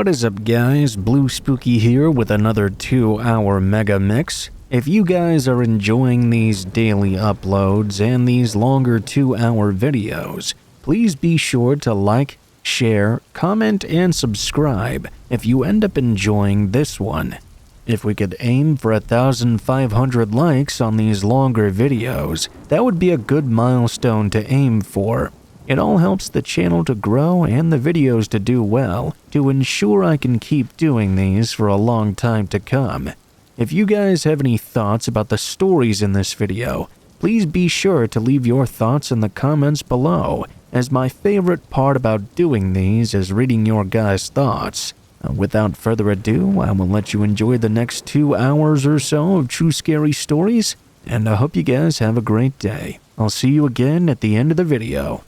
What is up guys, Blue Spooky here with another 2-hour Megamix. If you guys are enjoying these daily uploads and these longer 2-hour videos, please be sure to like, share, comment, and subscribe if you end up enjoying this one. If we could aim for 1,500 likes on these longer videos, that would be a good milestone to aim for. It all helps the channel to grow and the videos to do well, to ensure I can keep doing these for a long time to come. If you guys have any thoughts about the stories in this video, please be sure to leave your thoughts in the comments below, as my favorite part about doing these is reading your guys' thoughts. Without further ado, I will let you enjoy the next 2 hours or so of true scary stories, and I hope you guys have a great day. I'll see you again at the end of the video.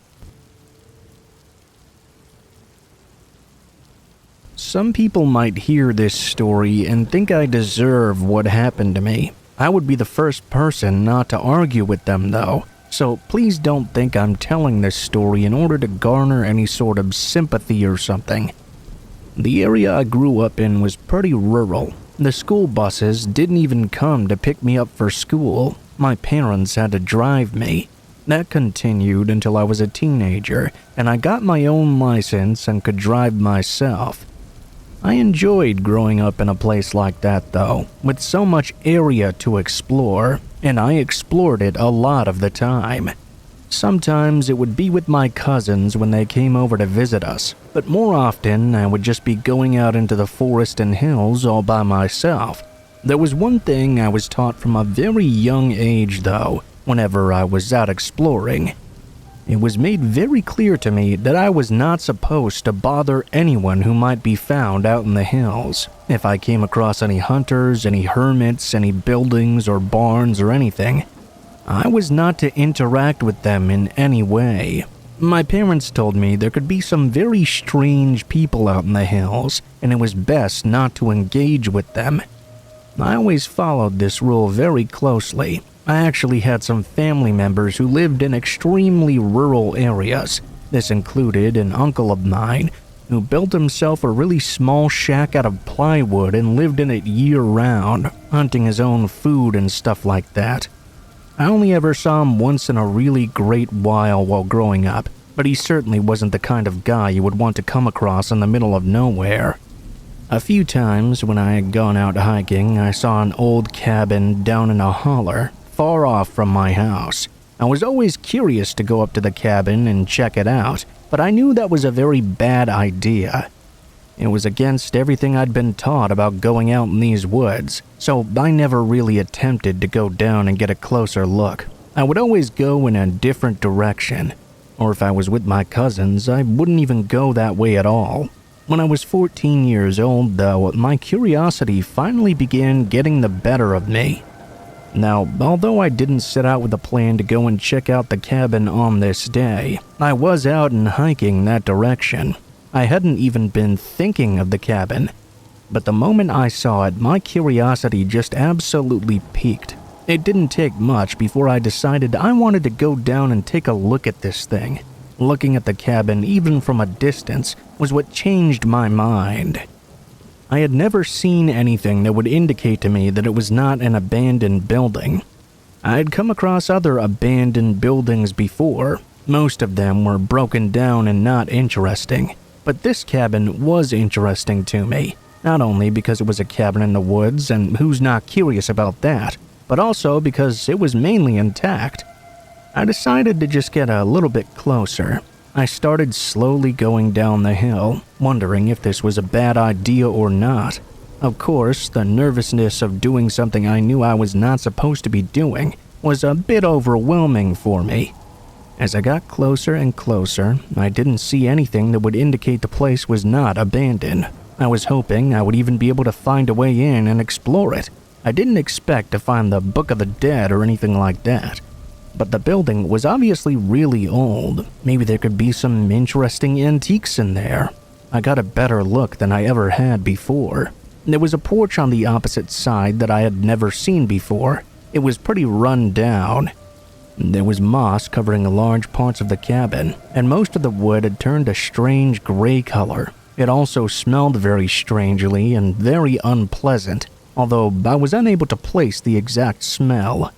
Some people might hear this story and think I deserve what happened to me. I would be the first person not to argue with them though, so please don't think I'm telling this story in order to garner any sort of sympathy or something. The area I grew up in was pretty rural. The school buses didn't even come to pick me up for school. My parents had to drive me. That continued until I was a teenager, and I got my own license and could drive myself. I enjoyed growing up in a place like that though, with so much area to explore, and I explored it a lot of the time. Sometimes it would be with my cousins when they came over to visit us, but more often I would just be going out into the forest and hills all by myself. There was one thing I was taught from a very young age though, whenever I was out exploring. It was made very clear to me that I was not supposed to bother anyone who might be found out in the hills. If I came across any hunters, any hermits, any buildings or barns or anything, I was not to interact with them in any way. My parents told me there could be some very strange people out in the hills, and it was best not to engage with them. I always followed this rule very closely. I actually had some family members who lived in extremely rural areas. This included an uncle of mine who built himself a really small shack out of plywood and lived in it year-round, hunting his own food and stuff like that. I only ever saw him once in a really great while growing up, but he certainly wasn't the kind of guy you would want to come across in the middle of nowhere. A few times when I had gone out hiking, I saw an old cabin down in a holler, far off from my house. I was always curious to go up to the cabin and check it out, but I knew that was a very bad idea. It was against everything I'd been taught about going out in these woods, so I never really attempted to go down and get a closer look. I would always go in a different direction, or if I was with my cousins, I wouldn't even go that way at all. When I was 14 years old, though, my curiosity finally began getting the better of me. Now, although I didn't set out with a plan to go and check out the cabin on this day, I was out and hiking that direction. I hadn't even been thinking of the cabin, but the moment I saw it, my curiosity just absolutely piqued. It didn't take much before I decided I wanted to go down and take a look at this thing. Looking at the cabin, even from a distance, was what changed my mind. I had never seen anything that would indicate to me that it was not an abandoned building. I had come across other abandoned buildings before. Most of them were broken down and not interesting. But this cabin was interesting to me, not only because it was a cabin in the woods, and who's not curious about that, but also because it was mainly intact. I decided to just get a little bit closer. I started slowly going down the hill, wondering if this was a bad idea or not. Of course, the nervousness of doing something I knew I was not supposed to be doing was a bit overwhelming for me. As I got closer and closer, I didn't see anything that would indicate the place was not abandoned. I was hoping I would even be able to find a way in and explore it. I didn't expect to find the Book of the Dead or anything like that. But the building was obviously really old. Maybe there could be some interesting antiques in there. I got a better look than I ever had before. There was a porch on the opposite side that I had never seen before. It was pretty run down. There was moss covering large parts of the cabin, and most of the wood had turned a strange gray color. It also smelled very strangely and very unpleasant, although I was unable to place the exact smell.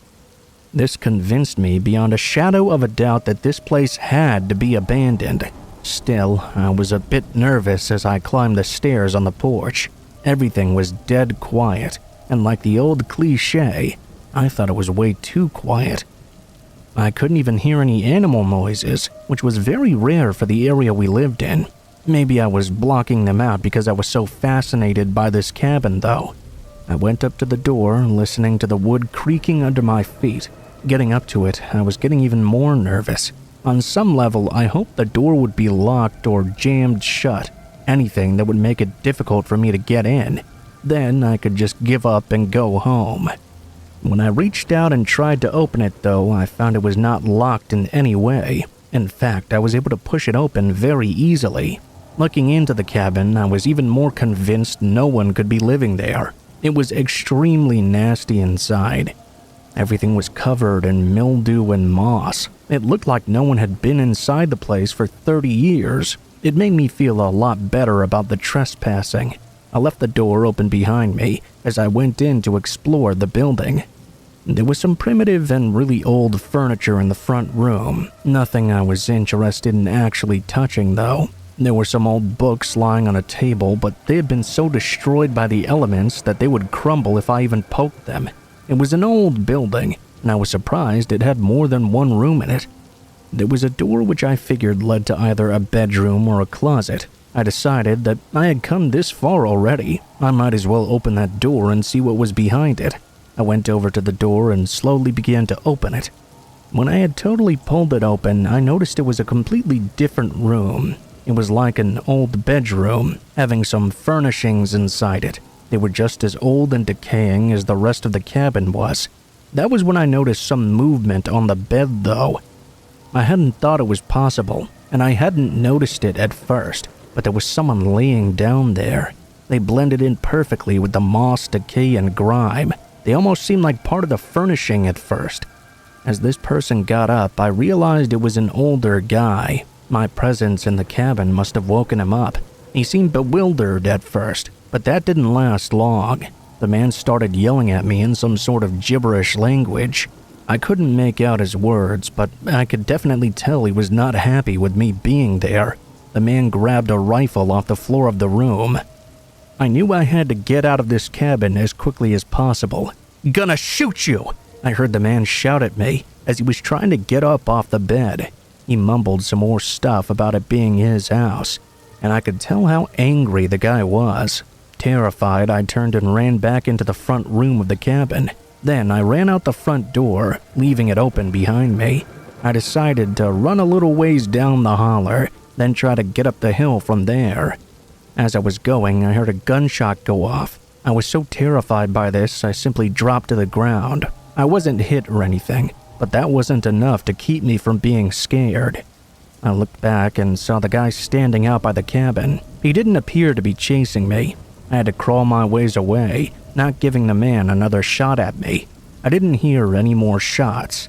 This convinced me beyond a shadow of a doubt that this place had to be abandoned. Still, I was a bit nervous as I climbed the stairs on the porch. Everything was dead quiet, and like the old cliché, I thought it was way too quiet. I couldn't even hear any animal noises, which was very rare for the area we lived in. Maybe I was blocking them out because I was so fascinated by this cabin, though. I went up to the door, listening to the wood creaking under my feet. Getting up to it, I was getting even more nervous. On some level, I hoped the door would be locked or jammed shut, anything that would make it difficult for me to get in. Then I could just give up and go home. When I reached out and tried to open it, though, I found it was not locked in any way. In fact, I was able to push it open very easily. Looking into the cabin, I was even more convinced no one could be living there. It was extremely nasty inside. Everything was covered in mildew and moss. It looked like no one had been inside the place for 30 years. It made me feel a lot better about the trespassing. I left the door open behind me as I went in to explore the building. There was some primitive and really old furniture in the front room. Nothing I was interested in actually touching, though. There were some old books lying on a table, but they had been so destroyed by the elements that they would crumble if I even poked them. It was an old building, and I was surprised it had more than one room in it. There was a door which I figured led to either a bedroom or a closet. I decided that I had come this far already. I might as well open that door and see what was behind it. I went over to the door and slowly began to open it. When I had totally pulled it open, I noticed it was a completely different room. It was like an old bedroom, having some furnishings inside it. They were just as old and decaying as the rest of the cabin was. That was when I noticed some movement on the bed, though. I hadn't thought it was possible, and I hadn't noticed it at first, but there was someone laying down there. They blended in perfectly with the moss, decay, and grime. They almost seemed like part of the furnishing at first. As this person got up, I realized it was an older guy. My presence in the cabin must have woken him up. He seemed bewildered at first, but that didn't last long. The man started yelling at me in some sort of gibberish language. I couldn't make out his words, but I could definitely tell he was not happy with me being there. The man grabbed a rifle off the floor of the room. I knew I had to get out of this cabin as quickly as possible. "Gonna shoot you!" I heard the man shout at me as he was trying to get up off the bed. He mumbled some more stuff about it being his house, and I could tell how angry the guy was. Terrified, I turned and ran back into the front room of the cabin. Then I ran out the front door, leaving it open behind me. I decided to run a little ways down the holler, then try to get up the hill from there. As I was going, I heard a gunshot go off. I was so terrified by this, I simply dropped to the ground. I wasn't hit or anything, but that wasn't enough to keep me from being scared. I looked back and saw the guy standing out by the cabin. He didn't appear to be chasing me. I had to crawl my ways away, not giving the man another shot at me. I didn't hear any more shots.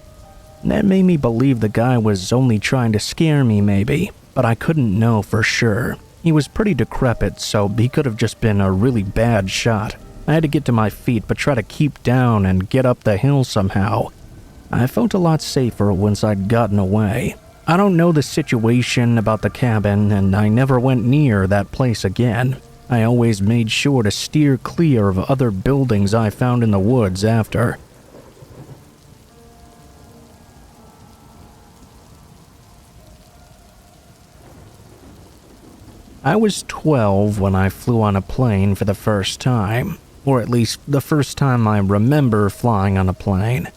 That made me believe the guy was only trying to scare me maybe, but I couldn't know for sure. He was pretty decrepit, so he could have just been a really bad shot. I had to get to my feet but try to keep down and get up the hill somehow. I felt a lot safer once I'd gotten away. I don't know the situation about the cabin, and I never went near that place again. I always made sure to steer clear of other buildings I found in the woods after. I was 12 when I flew on a plane for the first time, or at least the first time I remember flying on a plane.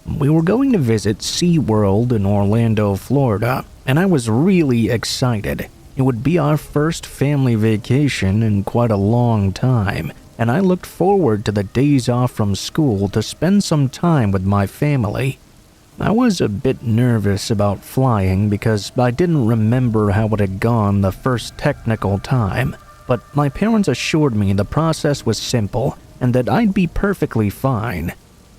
We were going to visit SeaWorld in Orlando, Florida, and I was really excited. It would be our first family vacation in quite a long time, and I looked forward to the days off from school to spend some time with my family. I was a bit nervous about flying because I didn't remember how it had gone the first technical time, but my parents assured me the process was simple and that I'd be perfectly fine.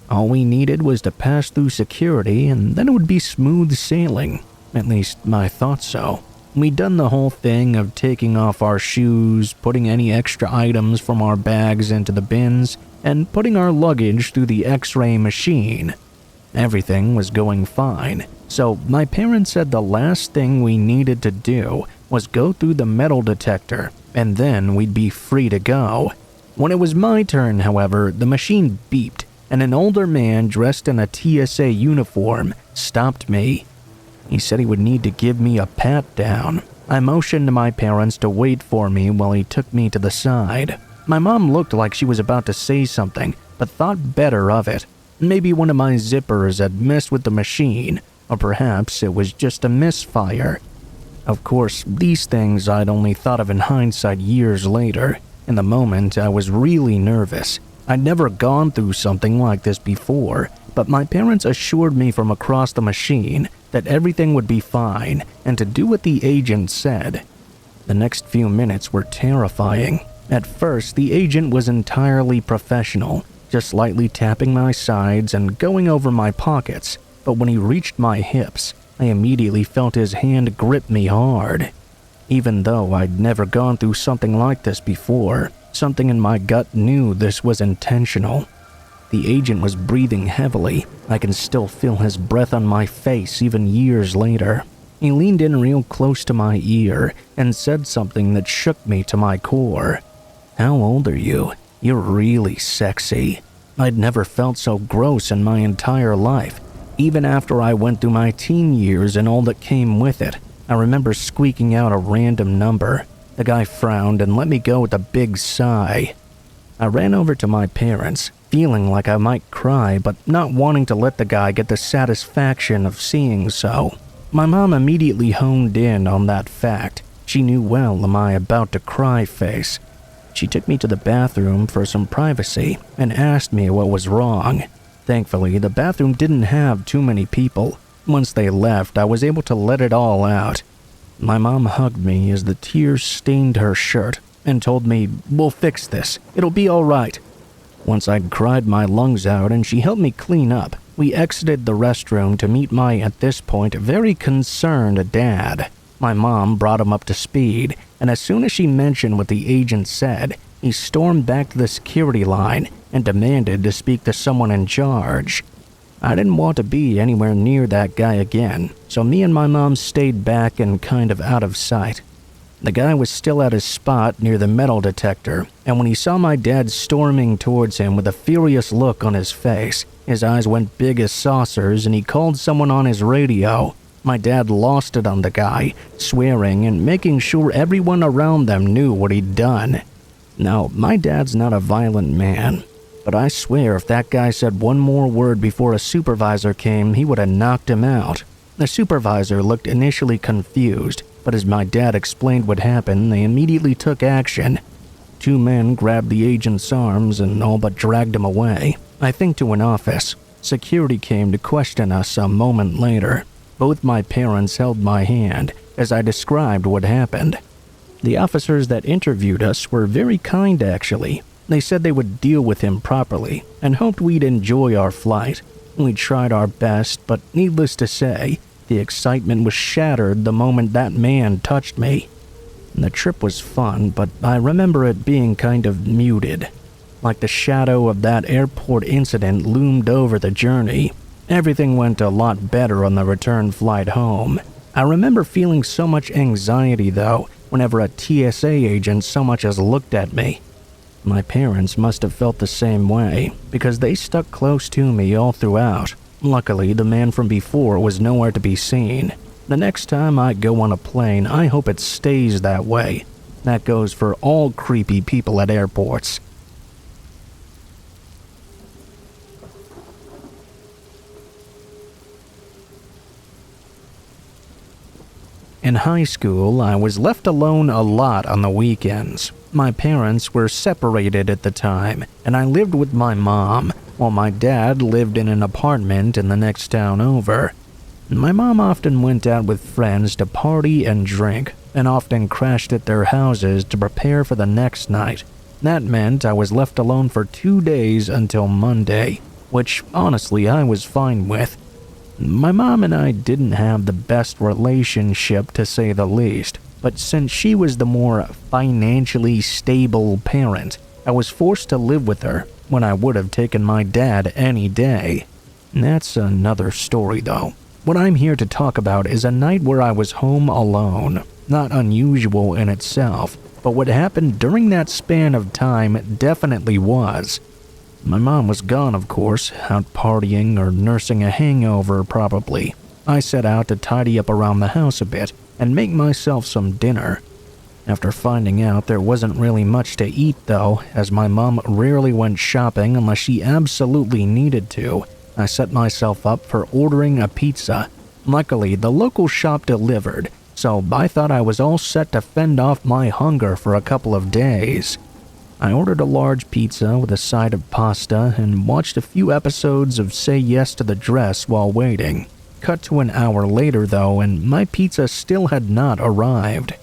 All we needed was to pass through security and then it would be smooth sailing. At least I thought so. We'd done the whole thing of taking off our shoes, putting any extra items from our bags into the bins, and putting our luggage through the X-ray machine. Everything was going fine, so my parents said the last thing we needed to do was go through the metal detector, and then we'd be free to go. When it was my turn, however, the machine beeped, and an older man dressed in a TSA uniform stopped me. He said he would need to give me a pat-down. I motioned to my parents to wait for me while he took me to the side. My mom looked like she was about to say something, but thought better of it. Maybe one of my zippers had messed with the machine, or perhaps it was just a misfire. Of course, these things I'd only thought of in hindsight years later. In the moment, I was really nervous. I'd never gone through something like this before, but my parents assured me from across the machine that everything would be fine and to do what the agent said. The next few minutes were terrifying. At first, the agent was entirely professional, just lightly tapping my sides and going over my pockets, but when he reached my hips, I immediately felt his hand grip me hard. Even though I'd never gone through something like this before, something in my gut knew this was intentional. The agent was breathing heavily. I can still feel his breath on my face even years later. He leaned in real close to my ear and said something that shook me to my core. "How old are you? You're really sexy." I'd never felt so gross in my entire life. Even after I went through my teen years and all that came with it, I remember squeaking out a random number. The guy frowned and let me go with a big sigh. I ran over to my parents, feeling like I might cry, but not wanting to let the guy get the satisfaction of seeing so. My mom immediately honed in on that fact. She knew well am I about to cry face. She took me to the bathroom for some privacy and asked me what was wrong. Thankfully, the bathroom didn't have too many people. Once they left, I was able to let it all out. My mom hugged me as the tears stained her shirt and told me, "We'll fix this. It'll be all right." Once I'd cried my lungs out and she helped me clean up, we exited the restroom to meet my, at this point, very concerned dad. My mom brought him up to speed, and as soon as she mentioned what the agent said, he stormed back to the security line and demanded to speak to someone in charge. I didn't want to be anywhere near that guy again, so me and my mom stayed back and kind of out of sight. The guy was still at his spot near the metal detector, and when he saw my dad storming towards him with a furious look on his face, his eyes went big as saucers and he called someone on his radio. My dad lost it on the guy, swearing and making sure everyone around them knew what he'd done. Now, my dad's not a violent man, but I swear if that guy said one more word before a supervisor came, he would have knocked him out. The supervisor looked initially confused, but as my dad explained what happened, they immediately took action. 2 men grabbed the agent's arms and all but dragged him away, I think to an office. Security came to question us a moment later. Both my parents held my hand as I described what happened. The officers that interviewed us were very kind actually. They said they would deal with him properly and hoped we'd enjoy our flight. We tried our best, but needless to say, the excitement was shattered the moment that man touched me. The trip was fun, but I remember it being kind of muted. Like the shadow of that airport incident loomed over the journey. Everything went a lot better on the return flight home. I remember feeling so much anxiety though, whenever a TSA agent so much as looked at me. My parents must have felt the same way, because they stuck close to me all throughout. Luckily, the man from before was nowhere to be seen. The next time I go on a plane, I hope it stays that way. That goes for all creepy people at airports. In high school, I was left alone a lot on the weekends. My parents were separated at the time, and I lived with my mom, while my dad lived in an apartment in the next town over. My mom often went out with friends to party and drink, and often crashed at their houses to prepare for the next night. That meant I was left alone for 2 days until Monday, which honestly I was fine with. My mom and I didn't have the best relationship, to say the least, but since she was the more financially stable parent, I was forced to live with her when I would have taken my dad any day. That's another story though. What I'm here to talk about is a night where I was home alone. Not unusual in itself, but what happened during that span of time definitely was. My mom was gone, of course, out partying or nursing a hangover probably. I set out to tidy up around the house a bit and make myself some dinner. After finding out there wasn't really much to eat though, as my mom rarely went shopping unless she absolutely needed to, I set myself up for ordering a pizza. Luckily, the local shop delivered, so I thought I was all set to fend off my hunger for a couple of days. I ordered a large pizza with a side of pasta and watched a few episodes of Say Yes to the Dress while waiting. Cut to an hour later though, and my pizza still had not arrived.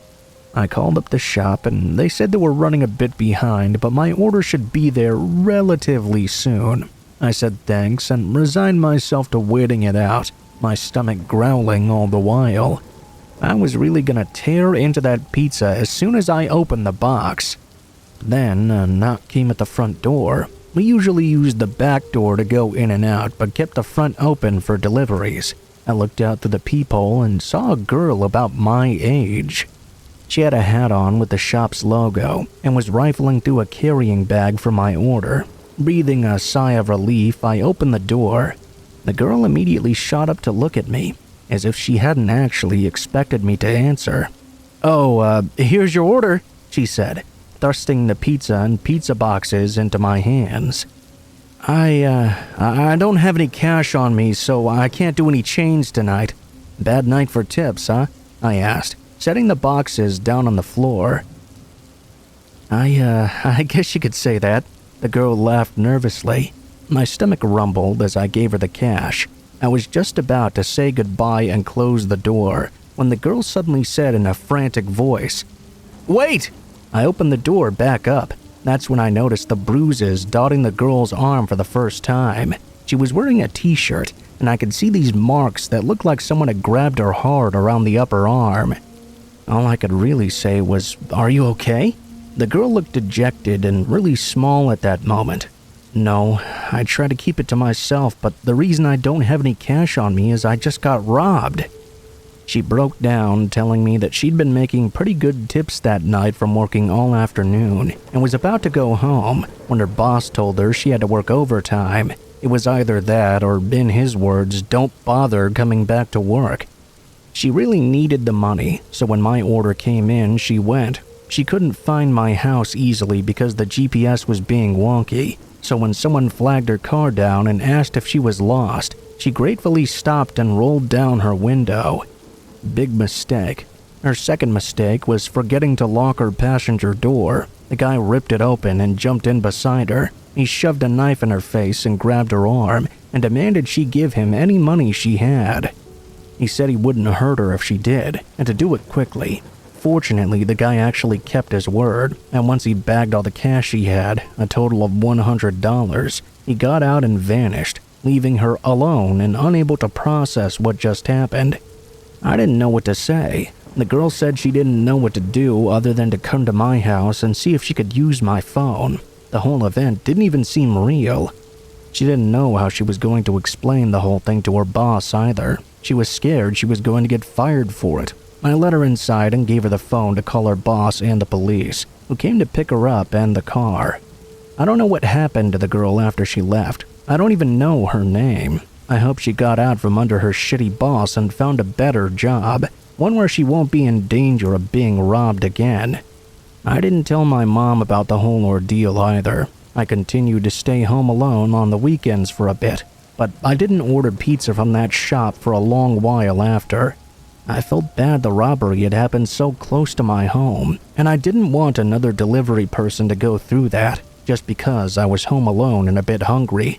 I called up the shop and they said they were running a bit behind, but my order should be there relatively soon. I said thanks and resigned myself to waiting it out, my stomach growling all the while. I was really gonna tear into that pizza as soon as I opened the box. Then a knock came at the front door. We usually used the back door to go in and out, but kept the front open for deliveries. I looked out through the peephole and saw a girl about my age. She had a hat on with the shop's logo and was rifling through a carrying bag for my order. Breathing a sigh of relief, I opened the door. The girl immediately shot up to look at me, as if she hadn't actually expected me to answer. "Oh, here's your order," she said, thrusting the pizza and pizza boxes into my hands. I don't have any cash on me, so I can't do any change tonight. Bad night for tips, huh?" I asked, setting the boxes down on the floor. I guess you could say that." The girl laughed nervously. My stomach rumbled as I gave her the cash. I was just about to say goodbye and close the door when the girl suddenly said in a frantic voice, "Wait!" I opened the door back up. That's when I noticed the bruises dotting the girl's arm for the first time. She was wearing a t-shirt, and I could see these marks that looked like someone had grabbed her hard around the upper arm. All I could really say was, "Are you okay?" The girl looked dejected and really small at that moment. "No, I try to keep it to myself, but the reason I don't have any cash on me is I just got robbed." She broke down, telling me that she'd been making pretty good tips that night from working all afternoon and was about to go home when her boss told her she had to work overtime. It was either that or, in his words, "don't bother coming back to work." She really needed the money, so when my order came in, she went. She couldn't find my house easily because the GPS was being wonky, so when someone flagged her car down and asked if she was lost, she gratefully stopped and rolled down her window. Big mistake. Her second mistake was forgetting to lock her passenger door. The guy ripped it open and jumped in beside her. He shoved a knife in her face and grabbed her arm and demanded she give him any money she had. He said he wouldn't hurt her if she did, and to do it quickly. Fortunately, the guy actually kept his word, and once he bagged all the cash he had, a total of $100, he got out and vanished, leaving her alone and unable to process what just happened. I didn't know what to say. The girl said she didn't know what to do other than to come to my house and see if she could use my phone. The whole event didn't even seem real. She didn't know how she was going to explain the whole thing to her boss either. She was scared she was going to get fired for it. I let her inside and gave her the phone to call her boss and the police, who came to pick her up and the car. I don't know what happened to the girl after she left. I don't even know her name. I hope she got out from under her shitty boss and found a better job, one where she won't be in danger of being robbed again. I didn't tell my mom about the whole ordeal either. I continued to stay home alone on the weekends for a bit, but I didn't order pizza from that shop for a long while after. I felt bad the robbery had happened so close to my home, and I didn't want another delivery person to go through that just because I was home alone and a bit hungry.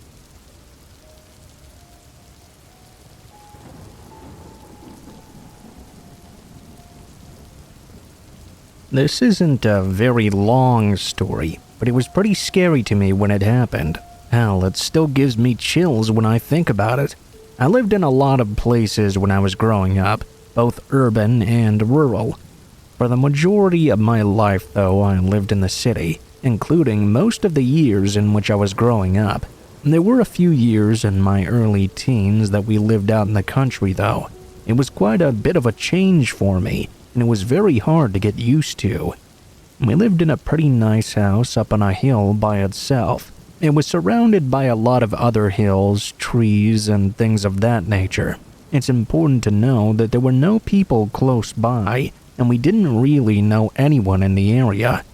This isn't a very long story, but it was pretty scary to me when it happened. Hell, it still gives me chills when I think about it. I lived in a lot of places when I was growing up, both urban and rural. For the majority of my life, though, I lived in the city, including most of the years in which I was growing up. There were a few years in my early teens that we lived out in the country, though. It was quite a bit of a change for me, and it was very hard to get used to. We lived in a pretty nice house up on a hill by itself. It was surrounded by a lot of other hills, trees, and things of that nature. It's important to know that there were no people close by, and we didn't really know anyone in the area.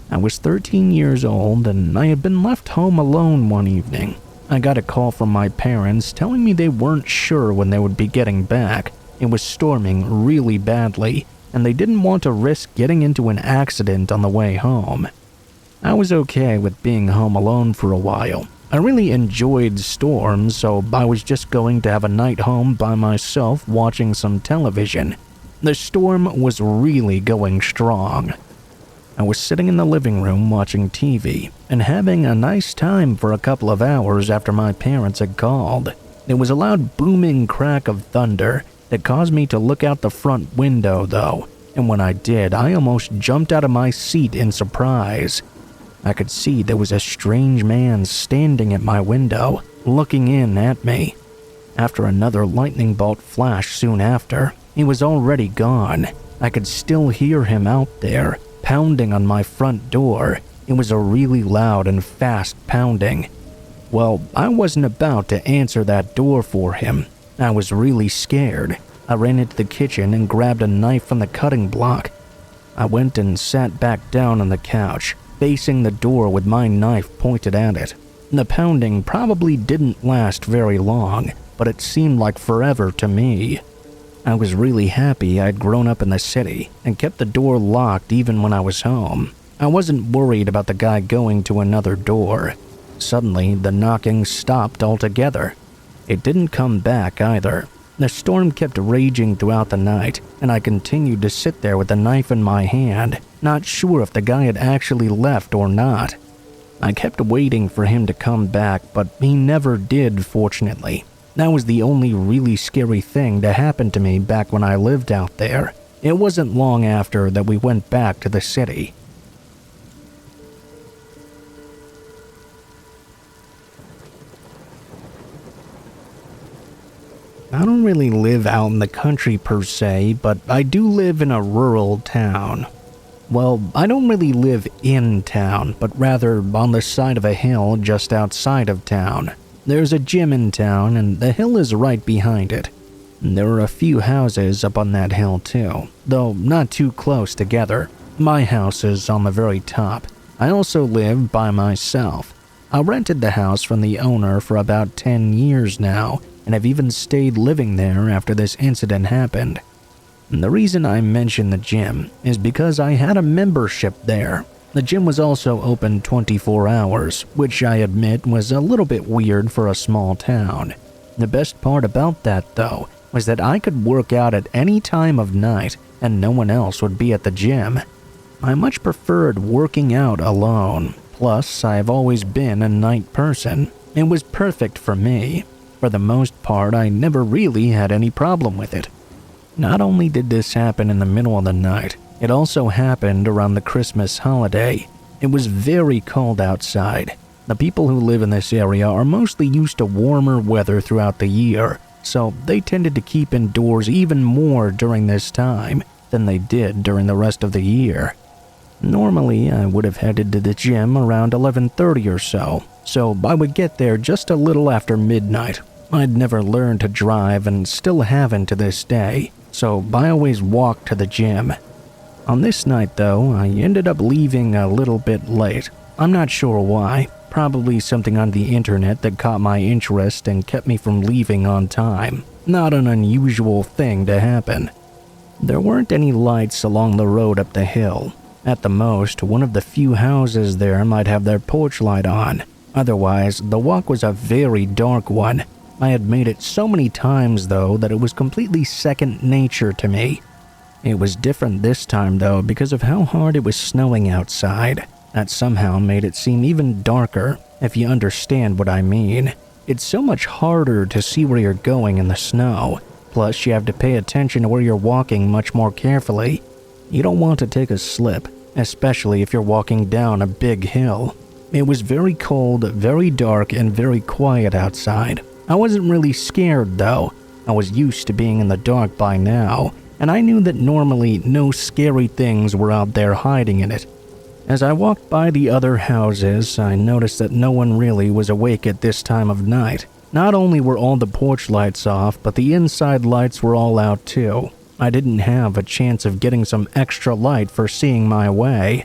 I was 13 years old, and I had been left home alone one evening. I got a call from my parents telling me they weren't sure when they would be getting back. It was storming really badly, and they didn't want to risk getting into an accident on the way home. I was okay with being home alone for a while. I really enjoyed storms, so I was just going to have a night home by myself watching some television. The storm was really going strong. I was sitting in the living room watching TV and having a nice time for a couple of hours after my parents had called. There was a loud booming crack of thunder that caused me to look out the front window, though, and when I did, I almost jumped out of my seat in surprise. I could see there was a strange man standing at my window, looking in at me. After another lightning bolt flashed soon after, he was already gone. I could still hear him out there, pounding on my front door. It was a really loud and fast pounding. Well, I wasn't about to answer that door for him. I was really scared. I ran into the kitchen and grabbed a knife from the cutting block. I went and sat back down on the couch, facing the door with my knife pointed at it. The pounding probably didn't last very long, but it seemed like forever to me. I was really happy I'd grown up in the city and kept the door locked even when I was home. I wasn't worried about the guy going to another door. Suddenly, the knocking stopped altogether. It didn't come back either. The storm kept raging throughout the night, and I continued to sit there with the knife in my hand, not sure if the guy had actually left or not. I kept waiting for him to come back, but he never did, fortunately. That was the only really scary thing to happen to me back when I lived out there. It wasn't long after that we went back to the city. I don't really live out in the country per se, but I do live in a rural town. Well, I don't really live in town, but rather on the side of a hill just outside of town. There's a gym in town, and the hill is right behind it. There are a few houses up on that hill too, though not too close together. My house is on the very top. I also live by myself. I rented the house from the owner for about 10 years now, and have even stayed living there after this incident happened. And the reason I mention the gym is because I had a membership there. The gym was also open 24 hours, which I admit was a little bit weird for a small town. The best part about that, though, was that I could work out at any time of night and no one else would be at the gym. I much preferred working out alone, plus I've always been a night person. It was perfect for me. For the most part, I never really had any problem with it. Not only did this happen in the middle of the night, it also happened around the Christmas holiday. It was very cold outside. The people who live in this area are mostly used to warmer weather throughout the year, so they tended to keep indoors even more during this time than they did during the rest of the year. Normally, I would have headed to the gym around 11:30 or so I would get there just a little after midnight. I'd never learned to drive and still haven't to this day, so I always walked to the gym. On this night, though, I ended up leaving a little bit late. I'm not sure why. Probably something on the internet that caught my interest and kept me from leaving on time. Not an unusual thing to happen. There weren't any lights along the road up the hill. At the most, one of the few houses there might have their porch light on. Otherwise, the walk was a very dark one. I had made it so many times, though, that it was completely second nature to me. It was different this time, though, because of how hard it was snowing outside. That somehow made it seem even darker, if you understand what I mean. It's so much harder to see where you're going in the snow. Plus, you have to pay attention to where you're walking much more carefully. You don't want to take a slip, especially if you're walking down a big hill. It was very cold, very dark, and very quiet outside. I wasn't really scared though. I was used to being in the dark by now, and I knew that normally no scary things were out there hiding in it. As I walked by the other houses, I noticed that no one really was awake at this time of night. Not only were all the porch lights off, but the inside lights were all out too. I didn't have a chance of getting some extra light for seeing my way.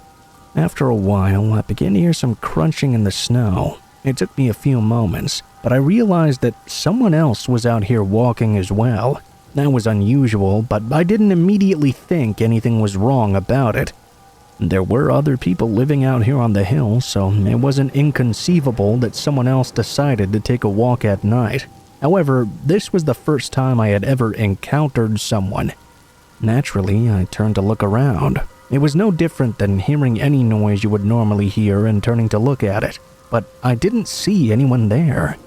After a while, I began to hear some crunching in the snow. It took me a few moments, but I realized that someone else was out here walking as well. That was unusual, but I didn't immediately think anything was wrong about it. There were other people living out here on the hill, so it wasn't inconceivable that someone else decided to take a walk at night. However, this was the first time I had ever encountered someone. Naturally, I turned to look around. It was no different than hearing any noise you would normally hear and turning to look at it, but I didn't see anyone there.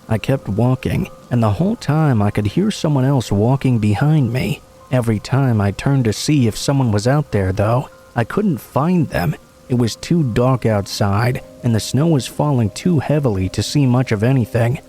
I kept walking, and the whole time I could hear someone else walking behind me. Every time I turned to see if someone was out there, though, I couldn't find them. It was too dark outside, and the snow was falling too heavily to see much of anything.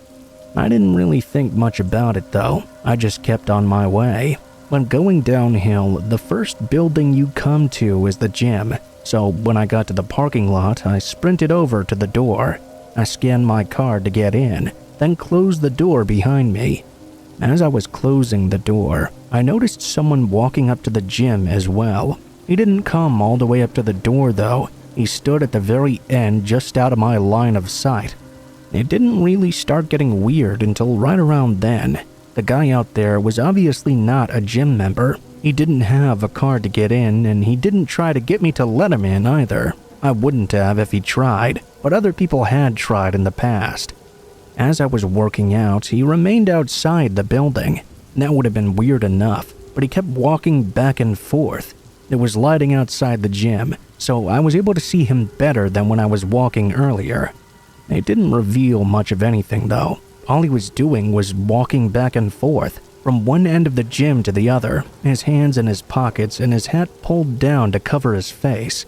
I didn't really think much about it, though. I just kept on my way. When going downhill, the first building you come to is the gym, so when I got to the parking lot, I sprinted over to the door. I scanned my card to get in, then closed the door behind me. As I was closing the door, I noticed someone walking up to the gym as well. He didn't come all the way up to the door though. He stood at the very end just out of my line of sight. It didn't really start getting weird until right around then. The guy out there was obviously not a gym member. He didn't have a card to get in, and he didn't try to get me to let him in either. I wouldn't have if he tried, but other people had tried in the past. As I was working out, he remained outside the building. That would have been weird enough, but he kept walking back and forth. There was lighting outside the gym, so I was able to see him better than when I was walking earlier. It didn't reveal much of anything though. All he was doing was walking back and forth, from one end of the gym to the other, his hands in his pockets and his hat pulled down to cover his face.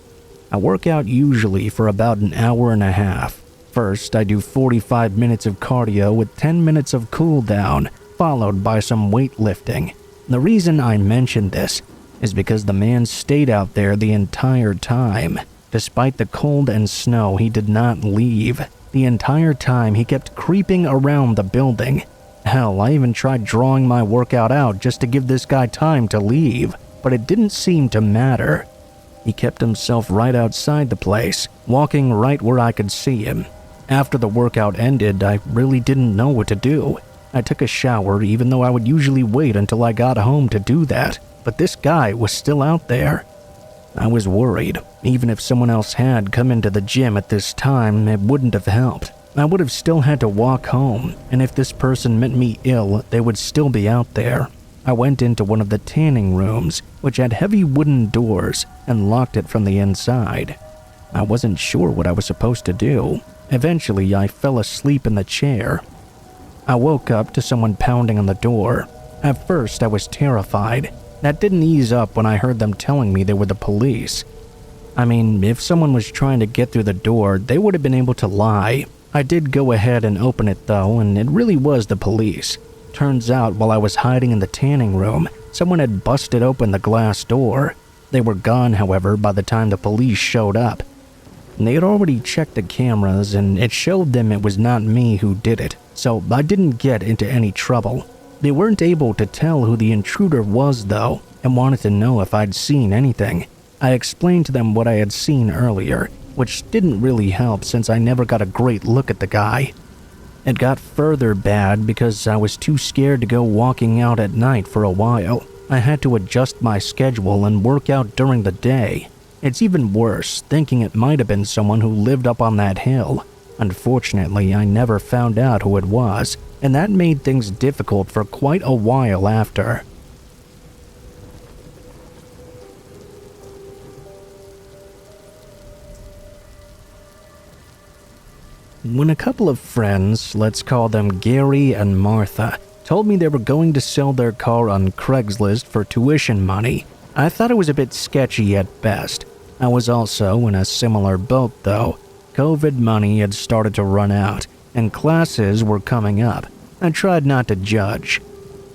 I work out usually for about an hour and a half. First, I do 45 minutes of cardio with 10 minutes of cool down, followed by some weightlifting. The reason I mention this is because the man stayed out there the entire time. Despite the cold and snow, he did not leave. The entire time, he kept creeping around the building. Hell, I even tried drawing my workout out just to give this guy time to leave, but it didn't seem to matter. He kept himself right outside the place, walking right where I could see him. After the workout ended, I really didn't know what to do. I took a shower even though I would usually wait until I got home to do that. But this guy was still out there. I was worried. Even if someone else had come into the gym at this time, it wouldn't have helped. I would have still had to walk home, and if this person meant me ill, they would still be out there. I went into one of the tanning rooms, which had heavy wooden doors, and locked it from the inside. I wasn't sure what I was supposed to do. Eventually, I fell asleep in the chair. I woke up to someone pounding on the door. At first, I was terrified. That didn't ease up when I heard them telling me they were the police. I mean, if someone was trying to get through the door, they would have been able to lie. I did go ahead and open it though, and it really was the police. Turns out, while I was hiding in the tanning room, someone had busted open the glass door. They were gone, however, by the time the police showed up. They had already checked the cameras, and it showed them it was not me who did it, so I didn't get into any trouble. They weren't able to tell who the intruder was, though, and wanted to know if I'd seen anything. I explained to them what I had seen earlier, which didn't really help since I never got a great look at the guy. It got further bad because I was too scared to go walking out at night for a while. I had to adjust my schedule and work out during the day. It's even worse, thinking it might have been someone who lived up on that hill. Unfortunately, I never found out who it was, and that made things difficult for quite a while after. When a couple of friends, let's call them Gary and Martha, told me they were going to sell their car on Craigslist for tuition money, I thought it was a bit sketchy at best. I was also in a similar boat though. COVID money had started to run out, and classes were coming up. I tried not to judge.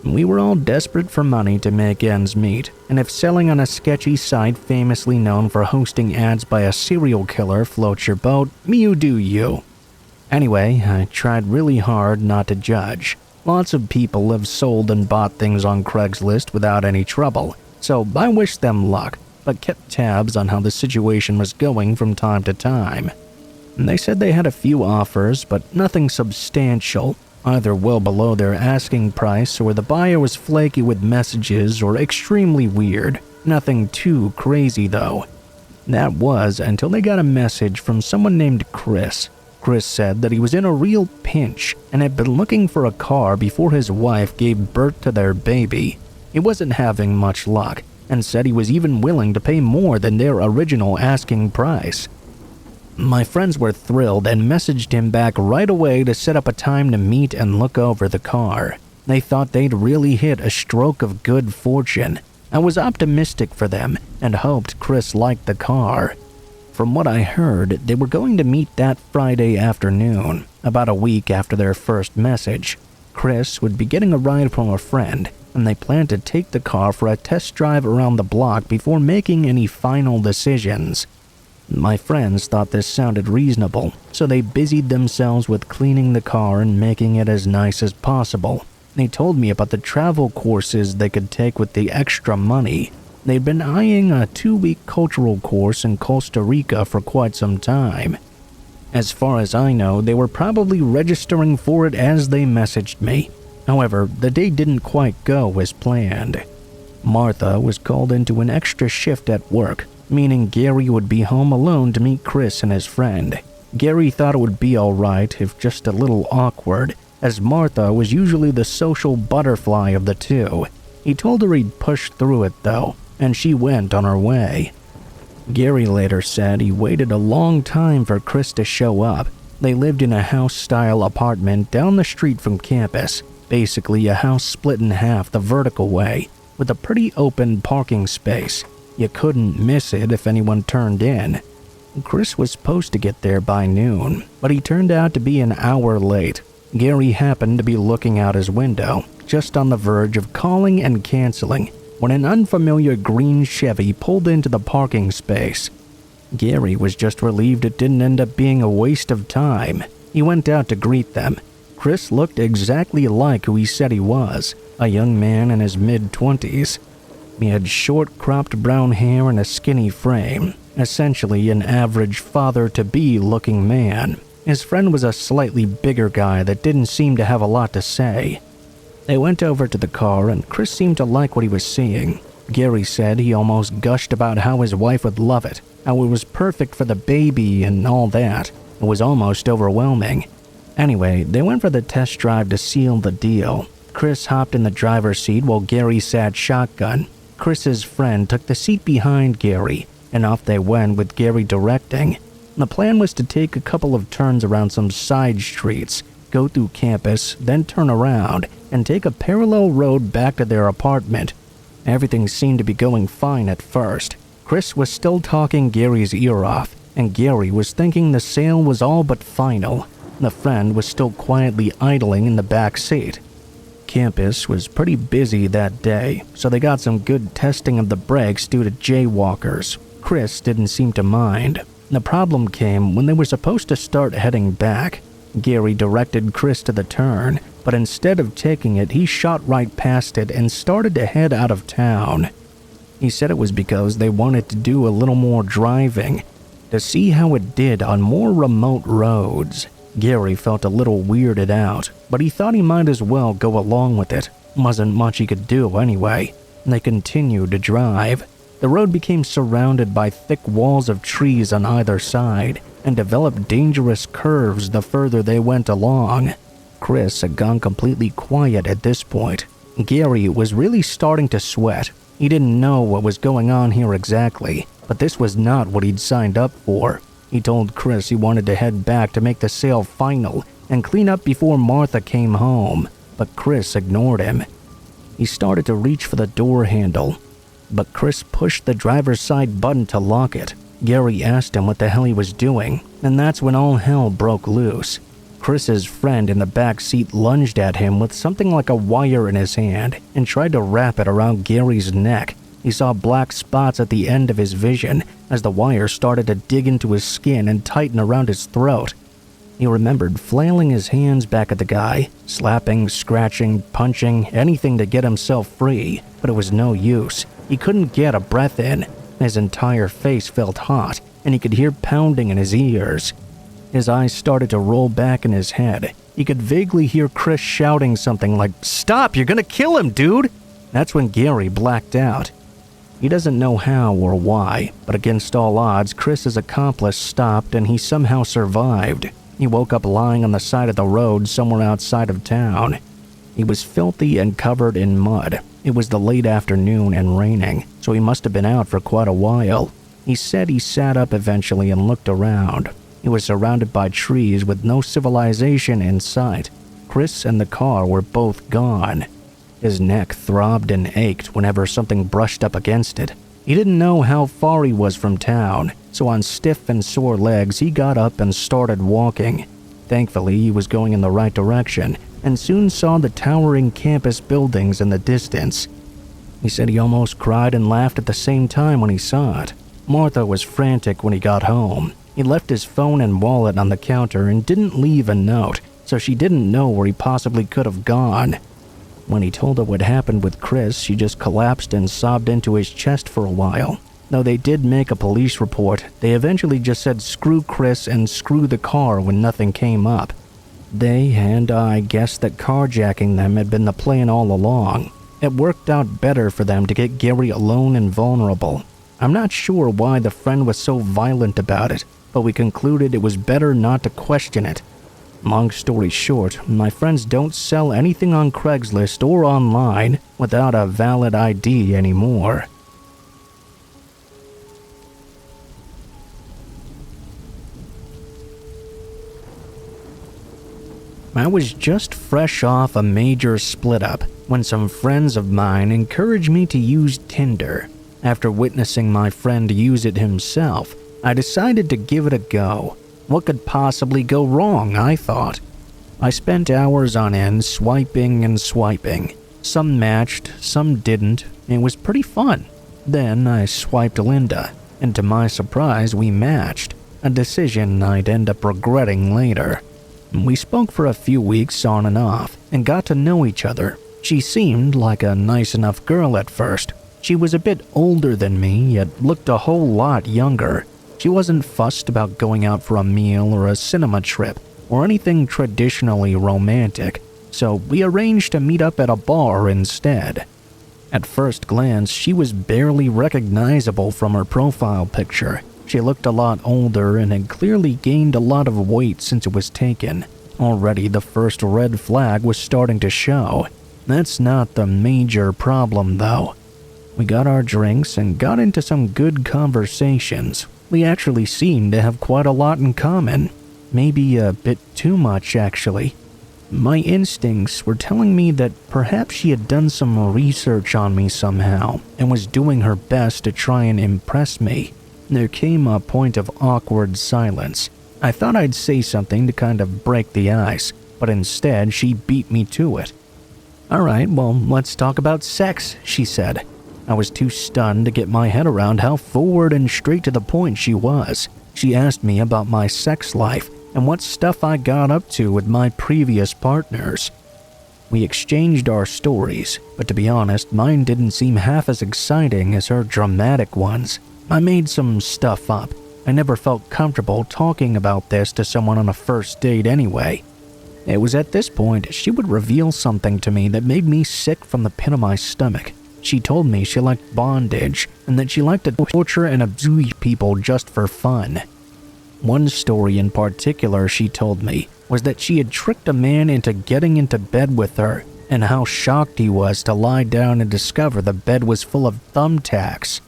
We were all desperate for money to make ends meet, and if selling on a sketchy site famously known for hosting ads by a serial killer floats your boat, you do you. Anyway, I tried really hard not to judge. Lots of people have sold and bought things on Craigslist without any trouble, so I wished them luck, but kept tabs on how the situation was going from time to time. They said they had a few offers, but nothing substantial, either well below their asking price or the buyer was flaky with messages or extremely weird. Nothing too crazy though. That was until they got a message from someone named Chris. Chris said that he was in a real pinch and had been looking for a car before his wife gave birth to their baby. He wasn't having much luck and said he was even willing to pay more than their original asking price. My friends were thrilled and messaged him back right away to set up a time to meet and look over the car. They thought they'd really hit a stroke of good fortune. I was optimistic for them and hoped Chris liked the car. From what I heard, they were going to meet that Friday afternoon, about a week after their first message. Chris would be getting a ride from a friend, and they planned to take the car for a test drive around the block before making any final decisions. My friends thought this sounded reasonable, so they busied themselves with cleaning the car and making it as nice as possible. They told me about the travel courses they could take with the extra money. They'd been eyeing a 2-week cultural course in Costa Rica for quite some time. As far as I know, they were probably registering for it as they messaged me. However, the day didn't quite go as planned. Martha was called into an extra shift at work, meaning Gary would be home alone to meet Chris and his friend. Gary thought it would be alright if just a little awkward, as Martha was usually the social butterfly of the two. He told her he'd push through it though, and she went on her way. Gary later said he waited a long time for Chris to show up. They lived in a house-style apartment down the street from campus, basically a house split in half the vertical way, with a pretty open parking space. You couldn't miss it if anyone turned in. Chris was supposed to get there by noon, but he turned out to be an hour late. Gary happened to be looking out his window, just on the verge of calling and canceling, when an unfamiliar green Chevy pulled into the parking space. Gary was just relieved it didn't end up being a waste of time. He went out to greet them. Chris looked exactly like who he said he was, a young man in his mid-20s. He had short, cropped brown hair and a skinny frame, essentially an average father-to-be looking man. His friend was a slightly bigger guy that didn't seem to have a lot to say. They went over to the car and Chris seemed to like what he was seeing. Gary said he almost gushed about how his wife would love it, how it was perfect for the baby and all that. It was almost overwhelming. Anyway, they went for the test drive to seal the deal. Chris hopped in the driver's seat while Gary sat shotgun. Chris's friend took the seat behind Gary, and off they went with Gary directing. The plan was to take a couple of turns around some side streets, go through campus, then turn around, and take a parallel road back to their apartment. Everything seemed to be going fine at first. Chris was still talking Gary's ear off, and Gary was thinking the sale was all but final. The friend was still quietly idling in the back seat. Campus was pretty busy that day, so they got some good testing of the brakes due to jaywalkers. Chris didn't seem to mind. The problem came when they were supposed to start heading back. Gary directed Chris to the turn, but instead of taking it, he shot right past it and started to head out of town. He said it was because they wanted to do a little more driving, to see how it did on more remote roads. Gary felt a little weirded out, but he thought he might as well go along with it. Wasn't much he could do anyway. They continued to drive. The road became surrounded by thick walls of trees on either side and developed dangerous curves the further they went along. Chris had gone completely quiet at this point. Gary was really starting to sweat. He didn't know what was going on here exactly, but this was not what he'd signed up for. He told Chris he wanted to head back to make the sale final and clean up before Martha came home, but Chris ignored him. He started to reach for the door handle, but Chris pushed the driver's side button to lock it. Gary asked him what the hell he was doing, and that's when all hell broke loose. Chris's friend in the back seat lunged at him with something like a wire in his hand and tried to wrap it around Gary's neck. He saw black spots at the end of his vision as the wire started to dig into his skin and tighten around his throat. He remembered flailing his hands back at the guy, slapping, scratching, punching, anything to get himself free, but it was no use. He couldn't get a breath in. His entire face felt hot, and he could hear pounding in his ears. His eyes started to roll back in his head. He could vaguely hear Chris shouting something like, "Stop, you're gonna kill him, dude!" That's when Gary blacked out. He doesn't know how or why, but against all odds, Chris's accomplice stopped and he somehow survived. He woke up lying on the side of the road somewhere outside of town. He was filthy and covered in mud. It was the late afternoon and raining, so he must have been out for quite a while. He said he sat up eventually and looked around. He was surrounded by trees with no civilization in sight. Chris and the car were both gone. His neck throbbed and ached whenever something brushed up against it. He didn't know how far he was from town, so on stiff and sore legs he got up and started walking. Thankfully, he was going in the right direction and soon saw the towering campus buildings in the distance. He said he almost cried and laughed at the same time when he saw it. Martha was frantic when he got home. He left his phone and wallet on the counter and didn't leave a note, so she didn't know where he possibly could have gone. When he told her what happened with Chris, she just collapsed and sobbed into his chest for a while. Though they did make a police report, they eventually just said screw Chris and screw the car when nothing came up. They and I guessed that carjacking them had been the plan all along. It worked out better for them to get Gary alone and vulnerable. I'm not sure why the friend was so violent about it, but we concluded it was better not to question it. Long story short, my friends don't sell anything on Craigslist or online without a valid ID anymore. I was just fresh off a major split-up when some friends of mine encouraged me to use Tinder. After witnessing my friend use it himself, I decided to give it a go. What could possibly go wrong, I thought. I spent hours on end swiping and swiping. Some matched, some didn't. It was pretty fun. Then I swiped Linda, and to my surprise we matched, a decision I'd end up regretting later. We spoke for a few weeks on and off, and got to know each other. She seemed like a nice enough girl at first. She was a bit older than me, yet looked a whole lot younger. She wasn't fussed about going out for a meal or a cinema trip, or anything traditionally romantic, so we arranged to meet up at a bar instead. At first glance, she was barely recognizable from her profile picture. She looked a lot older and had clearly gained a lot of weight since it was taken. Already the first red flag was starting to show. That's not the major problem though. We got our drinks and got into some good conversations. We actually seemed to have quite a lot in common. Maybe a bit too much, actually. My instincts were telling me that perhaps she had done some research on me somehow and was doing her best to try and impress me. There came a point of awkward silence. I thought I'd say something to kind of break the ice, but instead she beat me to it. "Alright, well, let's talk about sex," she said. I was too stunned to get my head around how forward and straight to the point she was. She asked me about my sex life and what stuff I got up to with my previous partners. We exchanged our stories, but to be honest, mine didn't seem half as exciting as her dramatic ones. I made some stuff up. I never felt comfortable talking about this to someone on a first date anyway. It was at this point she would reveal something to me that made me sick from the pit of my stomach. She told me she liked bondage and that she liked to torture and abuse people just for fun. One story in particular she told me was that she had tricked a man into getting into bed with her and how shocked he was to lie down and discover the bed was full of thumbtacks.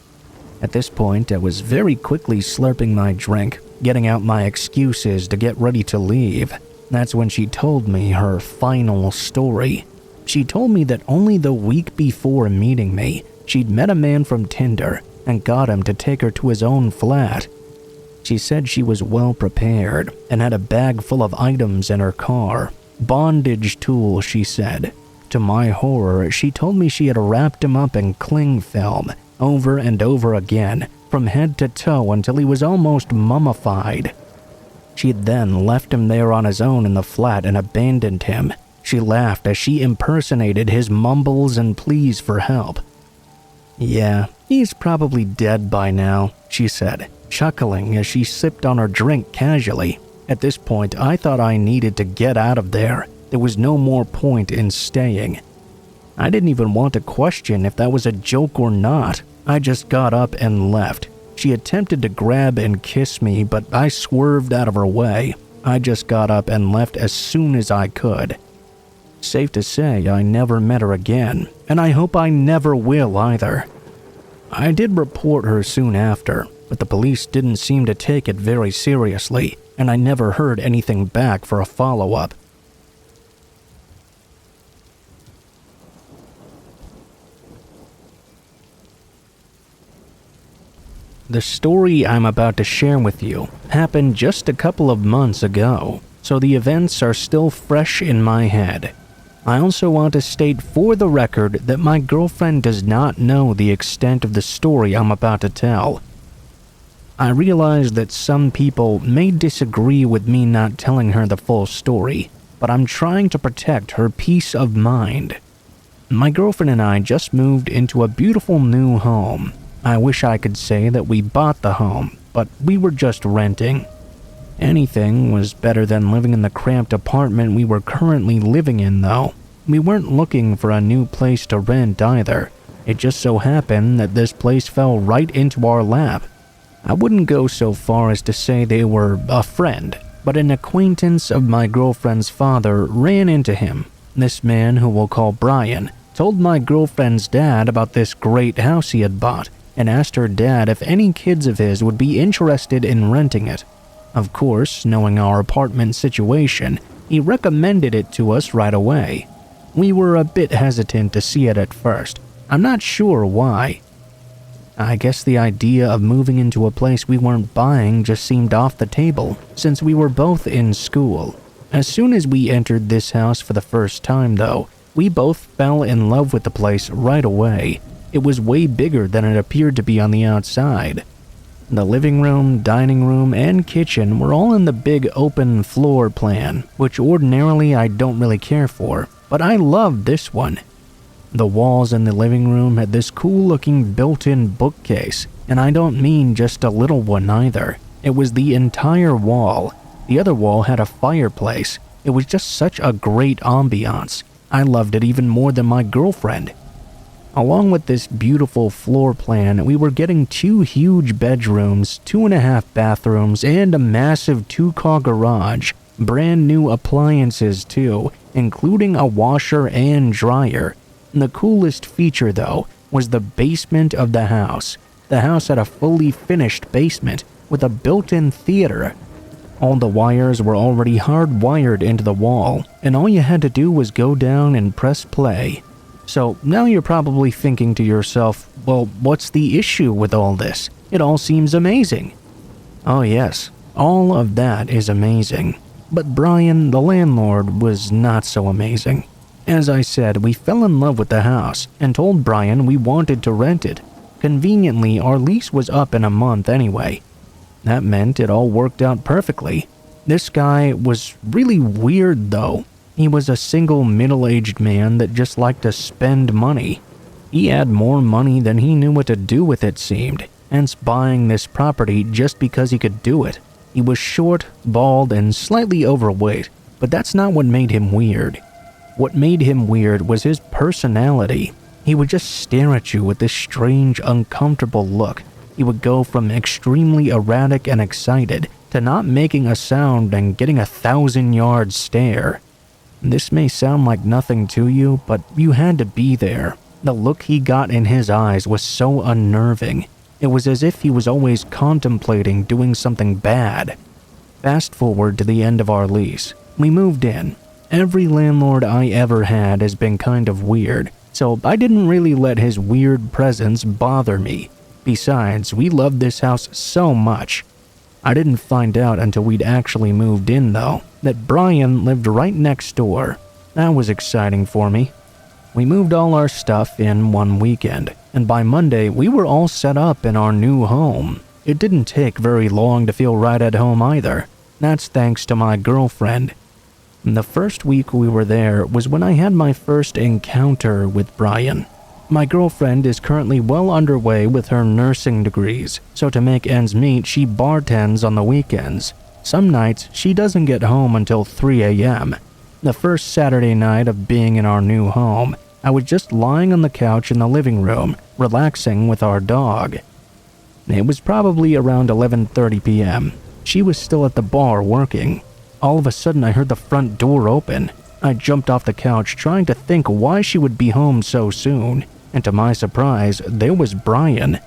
At this point, I was very quickly slurping my drink. getting out my excuses to get ready to leave. That's when she told me her final story. She told me that only the week before meeting me, she'd met a man from Tinder and got him to take her to his own flat. She said she was well prepared and had a bag full of items in her car. Bondage tools, she said. To my horror, she told me she had wrapped him up in cling film over and over again, from head to toe until he was almost mummified. She had then left him there on his own in the flat and abandoned him. She laughed as she impersonated his mumbles and pleas for help. "Yeah, he's probably dead by now," she said, chuckling as she sipped on her drink casually. At this point, I thought I needed to get out of there. There was no more point in staying. I didn't even want to question if that was a joke or not. I just got up and left. She attempted to grab and kiss me, but I swerved out of her way. I just got up and left as soon as I could. Safe to say, I never met her again, and I hope I never will either. I did report her soon after, but the police didn't seem to take it very seriously, and I never heard anything back for a follow-up. The story I'm about to share with you happened just a couple of months ago, so the events are still fresh in my head. I also want to state for the record that my girlfriend does not know the extent of the story I'm about to tell. I realize that some people may disagree with me not telling her the full story, but I'm trying to protect her peace of mind. My girlfriend and I just moved into a beautiful new home. I wish I could say that we bought the home, but we were just renting. Anything was better than living in the cramped apartment we were currently living in, though. We weren't looking for a new place to rent either. It just so happened that this place fell right into our lap. I wouldn't go so far as to say they were a friend, but an acquaintance of my girlfriend's father ran into him. This man, who we'll call Brian, told my girlfriend's dad about this great house he had bought, and asked her dad if any kids of his would be interested in renting it. Of course, knowing our apartment situation, he recommended it to us right away. We were a bit hesitant to see it at first. I'm not sure why. I guess the idea of moving into a place we weren't buying just seemed off the table, since we were both in school. As soon as we entered this house for the first time, though, we both fell in love with the place right away. It was way bigger than it appeared to be on the outside. The living room, dining room, and kitchen were all in the big open floor plan, which ordinarily I don't really care for, but I loved this one. The walls in the living room had this cool-looking built-in bookcase, and I don't mean just a little one either. It was the entire wall. The other wall had a fireplace. It was just such a great ambiance. I loved it even more than my girlfriend. Along with this beautiful floor plan, we were getting 2 huge bedrooms, 2.5 bathrooms, and a massive 2-car garage. Brand new appliances too, including a washer and dryer. The coolest feature, though, was the basement of the house. The house had a fully finished basement with a built-in theater. All the wires were already hardwired into the wall, and all you had to do was go down and press play. So now you're probably thinking to yourself, well, what's the issue with all this? It all seems amazing. Oh yes, all of that is amazing. But Brian, the landlord, was not so amazing. As I said, we fell in love with the house and told Brian we wanted to rent it. Conveniently, our lease was up in a month anyway. That meant it all worked out perfectly. This guy was really weird though. He was a single middle-aged man that just liked to spend money. He had more money than he knew what to do with, it seemed, hence buying this property just because he could do it. He was short, bald, and slightly overweight, but that's not what made him weird. What made him weird was his personality. He would just stare at you with this strange, uncomfortable look. He would go from extremely erratic and excited to not making a sound and getting a 1,000-yard stare. This may sound like nothing to you, but you had to be there. The look he got in his eyes was so unnerving. It was as if he was always contemplating doing something bad. Fast forward to the end of our lease. We moved in. Every landlord I ever had has been kind of weird, so I didn't really let his weird presence bother me. Besides, we loved this house so much. I didn't find out until we'd actually moved in, though, that Brian lived right next door. That was exciting for me. We moved all our stuff in one weekend, and by Monday we were all set up in our new home. It didn't take very long to feel right at home either. That's thanks to my girlfriend. The first week we were there was when I had my first encounter with Brian. My girlfriend is currently well underway with her nursing degrees, so to make ends meet, she bartends on the weekends. Some nights, she doesn't get home until 3 a.m. The first Saturday night of being in our new home, I was just lying on the couch in the living room, relaxing with our dog. It was probably around 11:30 p.m. She was still at the bar working. All of a sudden, I heard the front door open. I jumped off the couch trying to think why she would be home so soon, and to my surprise, there was Brian.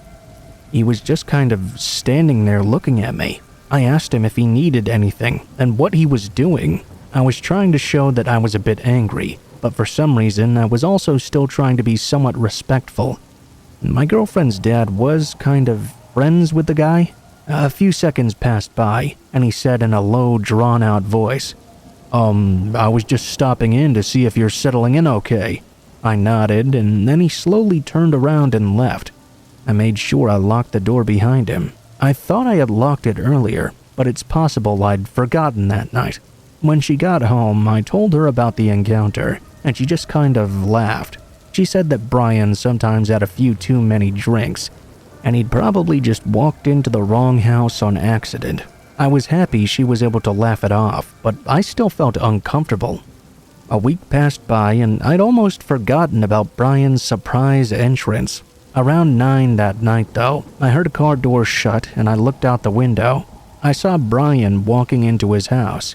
He was just kind of standing there looking at me. I asked him if he needed anything and what he was doing. I was trying to show that I was a bit angry, but for some reason, I was also still trying to be somewhat respectful. My girlfriend's dad was kind of friends with the guy. A few seconds passed by, and he said in a low, drawn-out voice, I was just stopping in to see if you're settling in okay." I nodded, and then he slowly turned around and left. I made sure I locked the door behind him. I thought I had locked it earlier, but it's possible I'd forgotten that night. When she got home, I told her about the encounter, and she just kind of laughed. She said that Brian sometimes had a few too many drinks, and he'd probably just walked into the wrong house on accident. I was happy she was able to laugh it off, but I still felt uncomfortable. A week passed by, and I'd almost forgotten about Brian's surprise entrance. Around 9 that night, though, I heard a car door shut, and I looked out the window. I saw Brian walking into his house.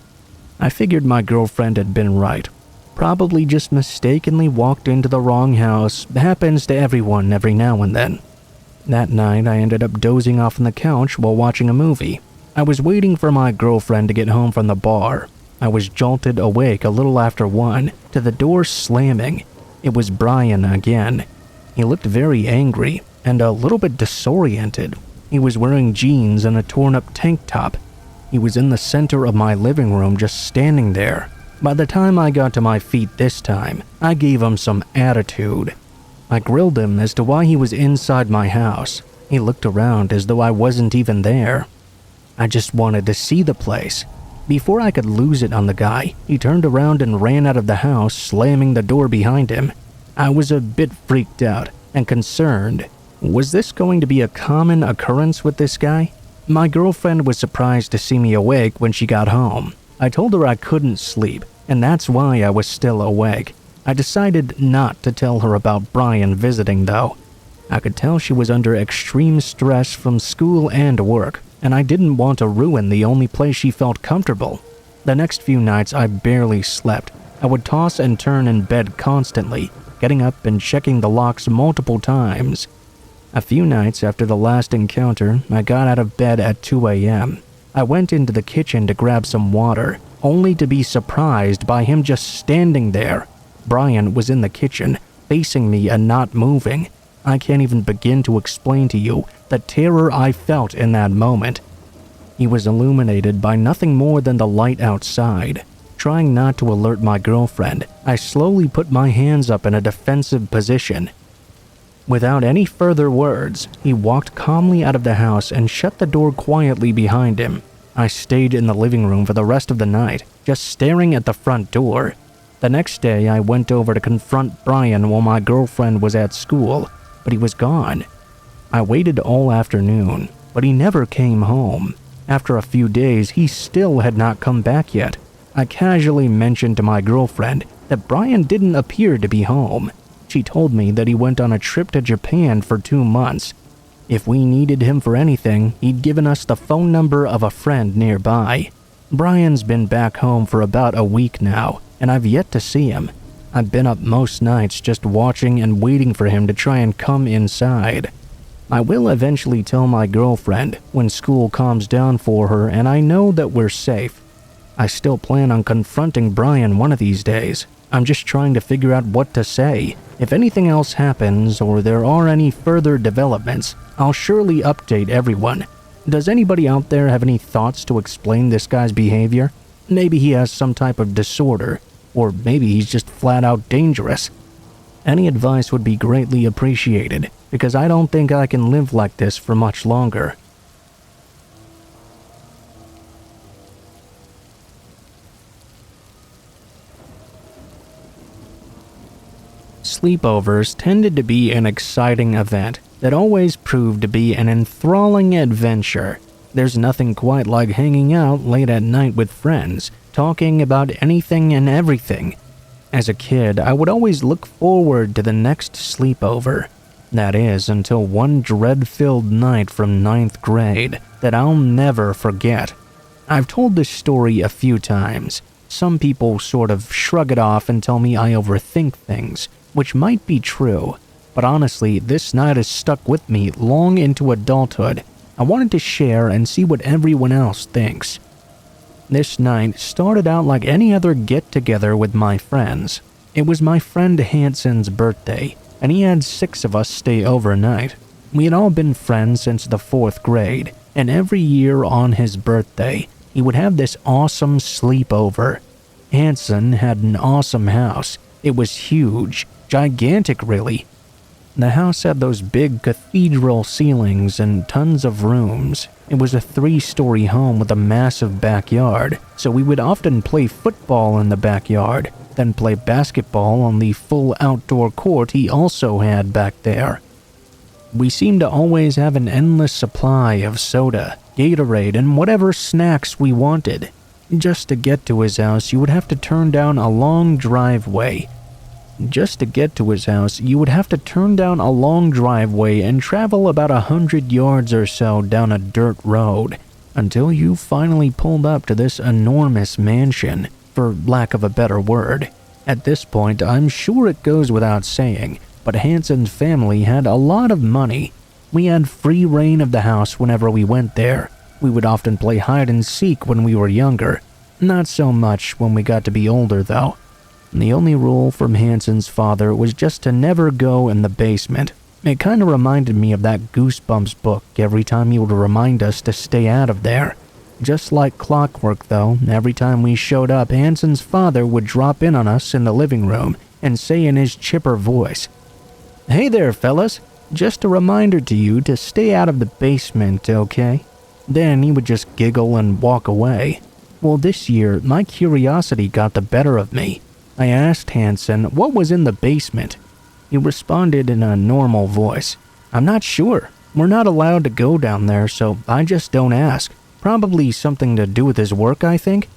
I figured my girlfriend had been right. Probably just mistakenly walked into the wrong house. Happens to everyone every now and then. That night, I ended up dozing off on the couch while watching a movie. I was waiting for my girlfriend to get home from the bar. I was jolted awake a little after 1 to the door slamming. It was Brian again. He looked very angry and a little bit disoriented. He was wearing jeans and a torn-up tank top. He was in the center of my living room just standing there. By the time I got to my feet this time, I gave him some attitude. I grilled him as to why he was inside my house. He looked around as though I wasn't even there. I just wanted to see the place. Before I could lose it on the guy, he turned around and ran out of the house, slamming the door behind him. I was a bit freaked out and concerned. Was this going to be a common occurrence with this guy? My girlfriend was surprised to see me awake when she got home. I told her I couldn't sleep, and that's why I was still awake. I decided not to tell her about Brian visiting, though. I could tell she was under extreme stress from school and work, and I didn't want to ruin the only place she felt comfortable. The next few nights, I barely slept. I would toss and turn in bed constantly, getting up and checking the locks multiple times. A few nights after the last encounter, I got out of bed at 2 a.m. I went into the kitchen to grab some water, only to be surprised by him just standing there. Brian was in the kitchen, facing me and not moving. I can't even begin to explain to you the terror I felt in that moment. He was illuminated by nothing more than the light outside. Trying not to alert my girlfriend, I slowly put my hands up in a defensive position. Without any further words, he walked calmly out of the house and shut the door quietly behind him. I stayed in the living room for the rest of the night, just staring at the front door. The next day, I went over to confront Brian while my girlfriend was at school, but he was gone. I waited all afternoon, but he never came home. After a few days, he still had not come back yet. I casually mentioned to my girlfriend that Brian didn't appear to be home. She told me that he went on a trip to Japan for 2 months. If we needed him for anything, he'd given us the phone number of a friend nearby. Brian's been back home for about a week now, and I've yet to see him. I've been up most nights just watching and waiting for him to try and come inside. I will eventually tell my girlfriend when school calms down for her and I know that we're safe. I still plan on confronting Brian one of these days. I'm just trying to figure out what to say. If anything else happens or there are any further developments, I'll surely update everyone. Does anybody out there have any thoughts to explain this guy's behavior? Maybe he has some type of disorder, or maybe he's just flat out dangerous. Any advice would be greatly appreciated, because I don't think I can live like this for much longer. Sleepovers tended to be an exciting event that always proved to be an enthralling adventure. There's nothing quite like hanging out late at night with friends, talking about anything and everything. As a kid, I would always look forward to the next sleepover. That is, until one dread-filled night from 9th grade that I'll never forget. I've told this story a few times. Some people sort of shrug it off and tell me I overthink things, which might be true. But honestly, this night has stuck with me long into adulthood. I wanted to share and see what everyone else thinks. This night started out like any other get-together with my friends. It was my friend Hanson's birthday, and he had 6 of us stay overnight. We had all been friends since the 4th grade, and every year on his birthday, he would have this awesome sleepover. Hanson had an awesome house. It was huge, gigantic really. The house had those big cathedral ceilings and tons of rooms. It was a 3-story home with a massive backyard, so we would often play football in the backyard, then play basketball on the full outdoor court he also had back there. We seemed to always have an endless supply of soda, Gatorade, and whatever snacks we wanted. Just to get to his house, you would have to turn down a long driveway. And travel about 100 yards or so down a dirt road until you finally pulled up to this enormous mansion, for lack of a better word. At this point, I'm sure it goes without saying, but Hanson's family had a lot of money. We had free reign of the house whenever we went there. We would often play hide and seek when we were younger. Not so much when we got to be older, though. The only rule from Hanson's father was just to never go in the basement. It kind of reminded me of that Goosebumps book every time he would remind us to stay out of there. Just like clockwork, though, every time we showed up, Hanson's father would drop in on us in the living room and say in his chipper voice, "Hey there, fellas. Just a reminder to you to stay out of the basement, okay?" Then he would just giggle and walk away. Well, this year, my curiosity got the better of me. I asked Hanson what was in the basement. He responded in a normal voice, "I'm not sure. We're not allowed to go down there, so I just don't ask. Probably something to do with his work, I think."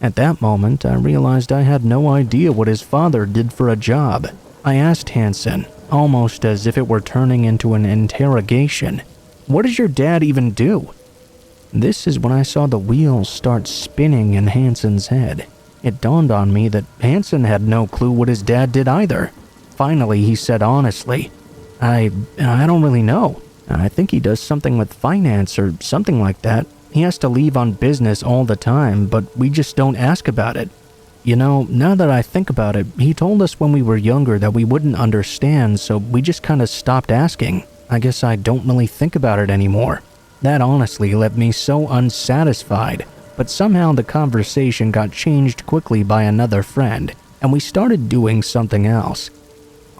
At that moment, I realized I had no idea what his father did for a job. I asked Hanson, almost as if it were turning into an interrogation, "What does your dad even do?" This is when I saw the wheels start spinning in Hanson's head. It dawned on me that Hanson had no clue what his dad did either. Finally, he said honestly, I don't really know. I think he does something with finance or something like that. He has to leave on business all the time, but we just don't ask about it. You know, now that I think about it, he told us when we were younger that we wouldn't understand, so we just kind of stopped asking. I guess I don't really think about it anymore. That honestly left me so unsatisfied. But somehow the conversation got changed quickly by another friend, and we started doing something else.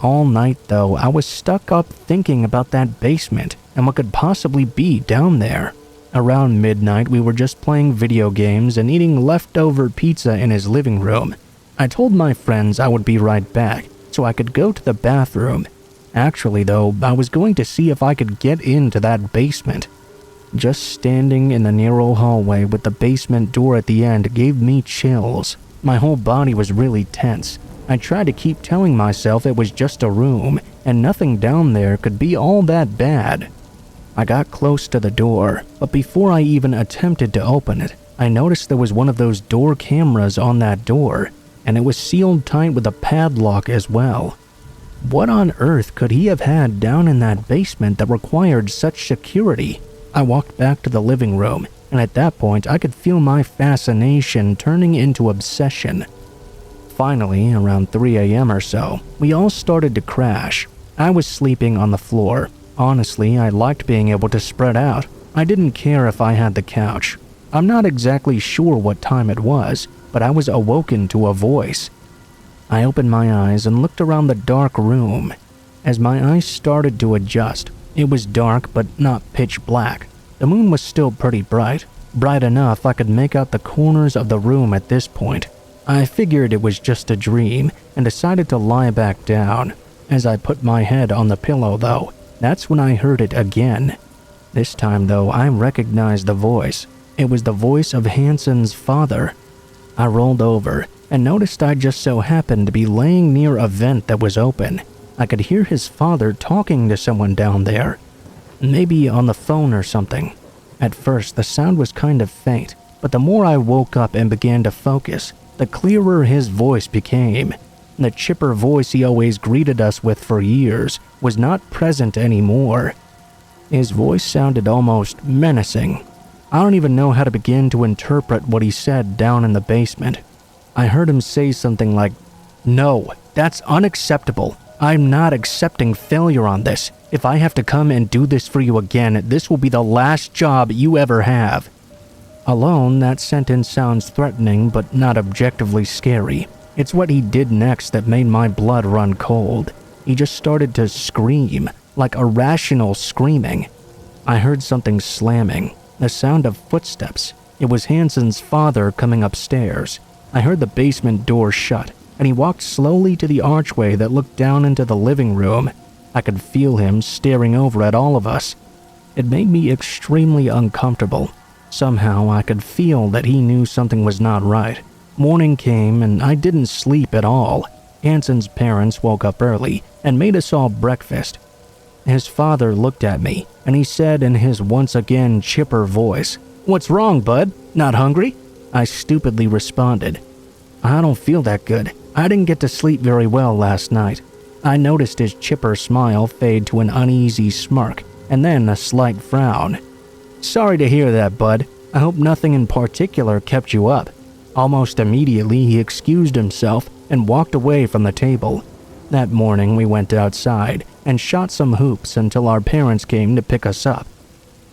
All night, though, I was stuck up thinking about that basement and what could possibly be down there. Around midnight, we were just playing video games and eating leftover pizza in his living room. I told my friends I would be right back, so I could go to the bathroom. Actually, though, I was going to see if I could get into that basement. Just standing in the narrow hallway with the basement door at the end gave me chills. My whole body was really tense. I tried to keep telling myself it was just a room, and nothing down there could be all that bad. I got close to the door, but before I even attempted to open it, I noticed there was one of those door cameras on that door, and it was sealed tight with a padlock as well. What on earth could he have had down in that basement that required such security? I walked back to the living room, and at that point I could feel my fascination turning into obsession. Finally, around 3 a.m. or so, we all started to crash. I was sleeping on the floor. Honestly, I liked being able to spread out. I didn't care if I had the couch. I'm not exactly sure what time it was, but I was awoken to a voice. I opened my eyes and looked around the dark room. As my eyes started to adjust, it was dark but not pitch black. The moon was still pretty bright enough I could make out the corners of the room at this point. I figured it was just a dream and decided to lie back down. As I put my head on the pillow though, that's when I heard it again. This time though, I recognized the voice. It was the voice of Hanson's father. I rolled over and noticed I just so happened to be laying near a vent that was open. I could hear his father talking to someone down there. Maybe on the phone or something. At first, the sound was kind of faint, but the more I woke up and began to focus, the clearer his voice became. The chipper voice he always greeted us with for years was not present anymore. His voice sounded almost menacing. I don't even know how to begin to interpret what he said down in the basement. I heard him say something like, "No, that's unacceptable. I'm not accepting failure on this. If I have to come and do this for you again, this will be the last job you ever have." Alone, that sentence sounds threatening but not objectively scary. It's what he did next that made my blood run cold. He just started to scream, like irrational screaming. I heard something slamming, the sound of footsteps. It was Hanson's father coming upstairs. I heard the basement door shut, and he walked slowly to the archway that looked down into the living room. I could feel him staring over at all of us. It made me extremely uncomfortable. Somehow I could feel that he knew something was not right. Morning came and I didn't sleep at all. Hanson's parents woke up early and made us all breakfast. His father looked at me and he said in his once again chipper voice, "What's wrong, bud? Not hungry?" I stupidly responded, "I don't feel that good. I didn't get to sleep very well last night." I noticed his chipper smile fade to an uneasy smirk and then a slight frown. "Sorry to hear that, bud. I hope nothing in particular kept you up." Almost immediately, he excused himself and walked away from the table. That morning, we went outside and shot some hoops until our parents came to pick us up.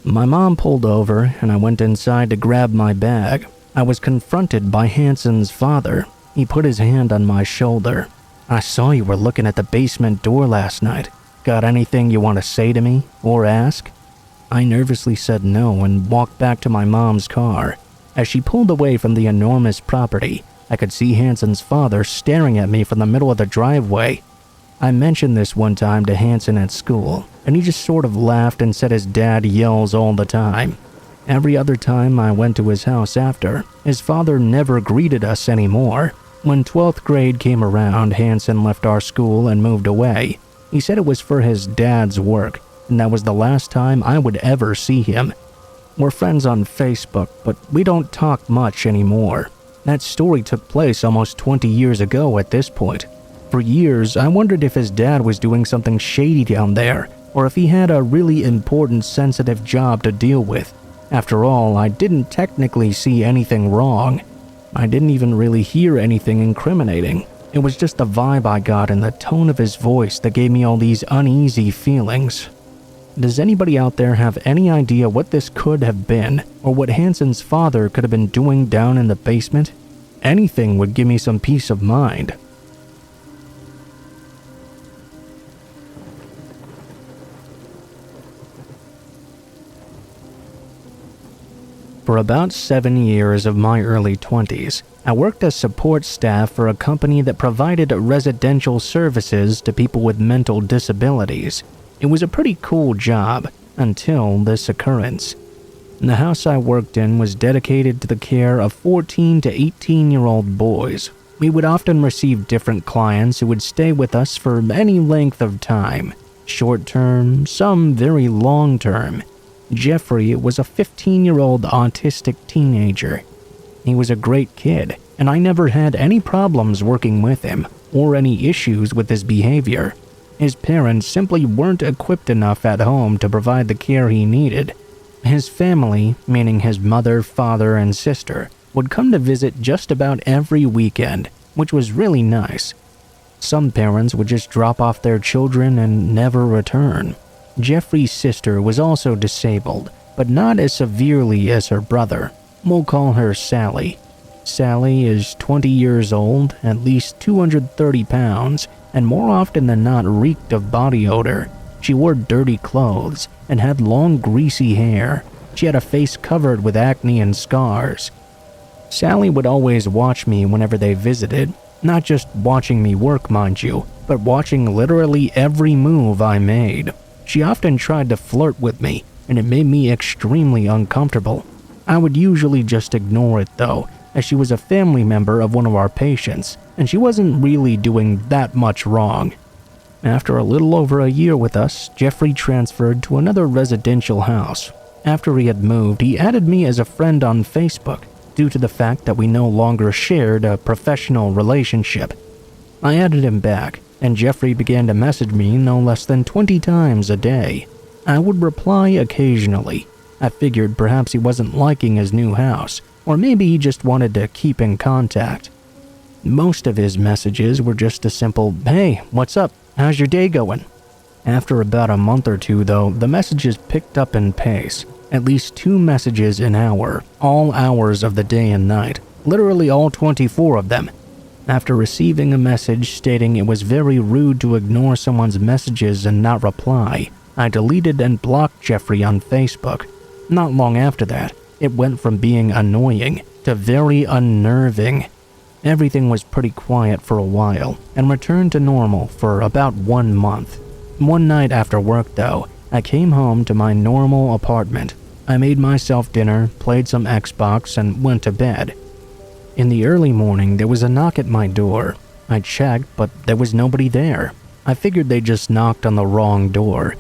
My mom pulled over and I went inside to grab my bag. I was confronted by Hanson's father. He put his hand on my shoulder. "I saw you were looking at the basement door last night. Got anything you want to say to me or ask?" I nervously said no and walked back to my mom's car. As she pulled away from the enormous property, I could see Hanson's father staring at me from the middle of the driveway. I mentioned this one time to Hanson at school, and he just sort of laughed and said his dad yells all the time. Every other time I went to his house after, his father never greeted us anymore. When 12th grade came around, Hanson left our school and moved away. He said it was for his dad's work, and that was the last time I would ever see him. We're friends on Facebook, but we don't talk much anymore. That story took place almost 20 years ago at this point. For years, I wondered if his dad was doing something shady down there, or if he had a really important, sensitive job to deal with. After all, I didn't technically see anything wrong. I didn't even really hear anything incriminating. It was just the vibe I got and the tone of his voice that gave me all these uneasy feelings. Does anybody out there have any idea what this could have been, or what Hanson's father could have been doing down in the basement? Anything would give me some peace of mind. For about 7 years of my early 20s, I worked as support staff for a company that provided residential services to people with mental disabilities. It was a pretty cool job, until this occurrence. The house I worked in was dedicated to the care of 14 to 18-year-old boys. We would often receive different clients who would stay with us for any length of time. Short-term, some very long-term. Jeffrey was a 15-year-old autistic teenager. He was a great kid, and I never had any problems working with him, or any issues with his behavior. His parents simply weren't equipped enough at home to provide the care he needed. His family, meaning his mother, father, and sister, would come to visit just about every weekend, which was really nice. Some parents would just drop off their children and never return. Jeffrey's sister was also disabled, but not as severely as her brother. We'll call her Sally. Sally is 20 years old, at least 230 pounds, and more often than not reeked of body odor. She wore dirty clothes and had long greasy hair. She had a face covered with acne and scars. Sally would always watch me whenever they visited, not just watching me work, mind you, but watching literally every move I made. She often tried to flirt with me, and it made me extremely uncomfortable. I would usually just ignore it though, as she was a family member of one of our patients, and she wasn't really doing that much wrong. After a little over a year with us, Jeffrey transferred to another residential house. After he had moved, he added me as a friend on Facebook, due to the fact that we no longer shared a professional relationship. I added him back, and Jeffrey began to message me no less than 20 times a day. I would reply occasionally. I figured perhaps he wasn't liking his new house, or maybe he just wanted to keep in contact. Most of his messages were just a simple, "Hey, what's up? How's your day going?" After about a month or two though, the messages picked up in pace. At least 2 messages an hour, all hours of the day and night, literally all 24 of them. After receiving a message stating it was very rude to ignore someone's messages and not reply, I deleted and blocked Jeffrey on Facebook. Not long after that, it went from being annoying to very unnerving. Everything was pretty quiet for a while and returned to normal for about 1 month. One night after work though, I came home to my normal apartment. I made myself dinner, played some Xbox, and went to bed. In the early morning, there was a knock at my door. I checked, but there was nobody there. I figured they just knocked on the wrong door,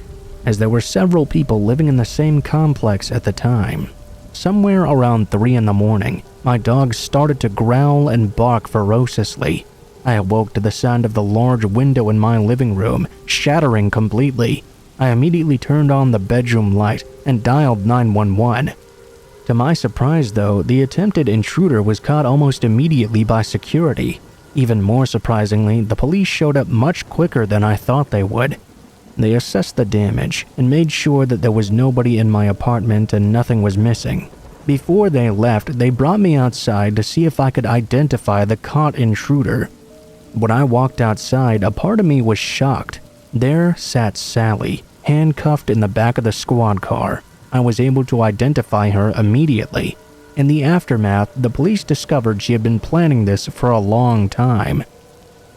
as there were several people living in the same complex at the time. Somewhere around 3 in the morning, my dog started to growl and bark ferociously. I awoke to the sound of the large window in my living room shattering completely. I immediately turned on the bedroom light and dialed 911. To my surprise though, the attempted intruder was caught almost immediately by security. Even more surprisingly, the police showed up much quicker than I thought they would. They assessed the damage and made sure that there was nobody in my apartment and nothing was missing. Before they left, they brought me outside to see if I could identify the caught intruder. When I walked outside, a part of me was shocked. There sat Sally, handcuffed in the back of the squad car. I was able to identify her immediately. In the aftermath, the police discovered she had been planning this for a long time.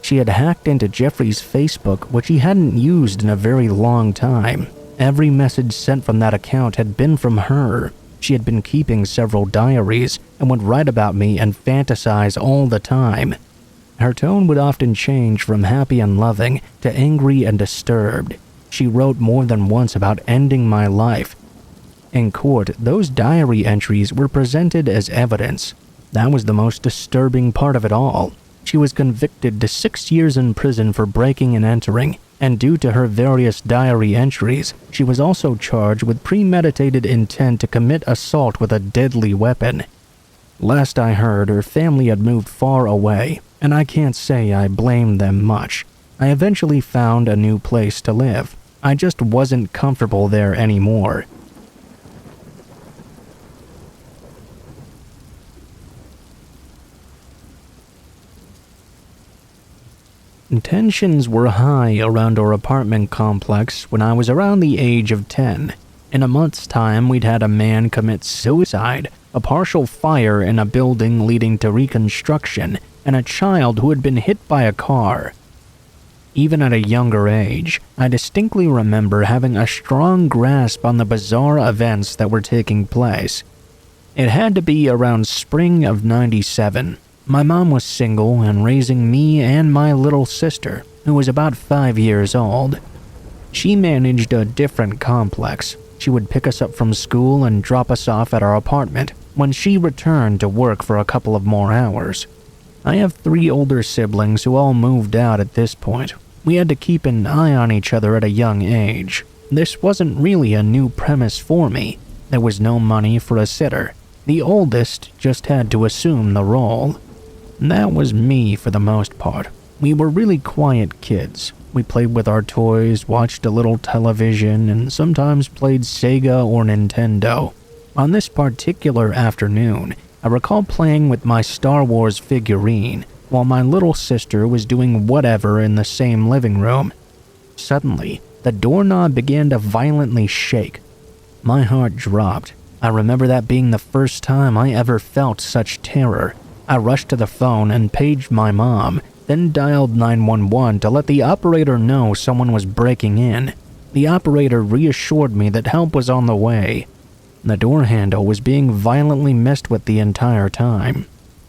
She had hacked into Jeffrey's Facebook, which he hadn't used in a very long time. Every message sent from that account had been from her. She had been keeping several diaries and would write about me and fantasize all the time. Her tone would often change from happy and loving to angry and disturbed. She wrote more than once about ending my life. In court, those diary entries were presented as evidence. That was the most disturbing part of it all. She was convicted to 6 years in prison for breaking and entering, and due to her various diary entries, she was also charged with premeditated intent to commit assault with a deadly weapon. Last I heard, her family had moved far away, and I can't say I blame them much. I eventually found a new place to live. I just wasn't comfortable there anymore. Tensions were high around our apartment complex when I was around the age of 10. In a month's time, we'd had a man commit suicide, a partial fire in a building leading to reconstruction, and a child who had been hit by a car. Even at a younger age, I distinctly remember having a strong grasp on the bizarre events that were taking place. It had to be around spring of '97. My mom was single and raising me and my little sister, who was about 5 years old. She managed a different complex. She would pick us up from school and drop us off at our apartment when she returned to work for a couple of more hours. I have 3 older siblings who all moved out at this point. We had to keep an eye on each other at a young age. This wasn't really a new premise for me. There was no money for a sitter. The oldest just had to assume the role. That was me for the most part. We were really quiet kids. We played with our toys, watched a little television, and sometimes played Sega or Nintendo. On this particular afternoon, I recall playing with my Star Wars figurine, while my little sister was doing whatever in the same living room. Suddenly, the doorknob began to violently shake. My heart dropped. I remember that being the first time I ever felt such terror. I rushed to the phone and paged my mom, then dialed 911 to let the operator know someone was breaking in. The operator reassured me that help was on the way. The door handle was being violently messed with the entire time.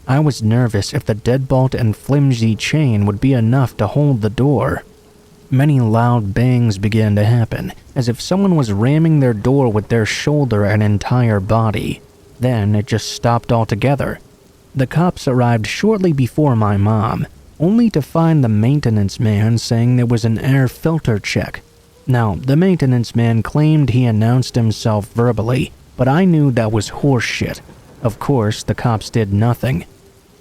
I was nervous if the deadbolt and flimsy chain would be enough to hold the door. Many loud bangs began to happen, as if someone was ramming their door with their shoulder and entire body. Then it just stopped altogether. The cops arrived shortly before my mom, only to find the maintenance man saying there was an air filter check. Now, the maintenance man claimed he announced himself verbally, but I knew that was horseshit. Of course, the cops did nothing.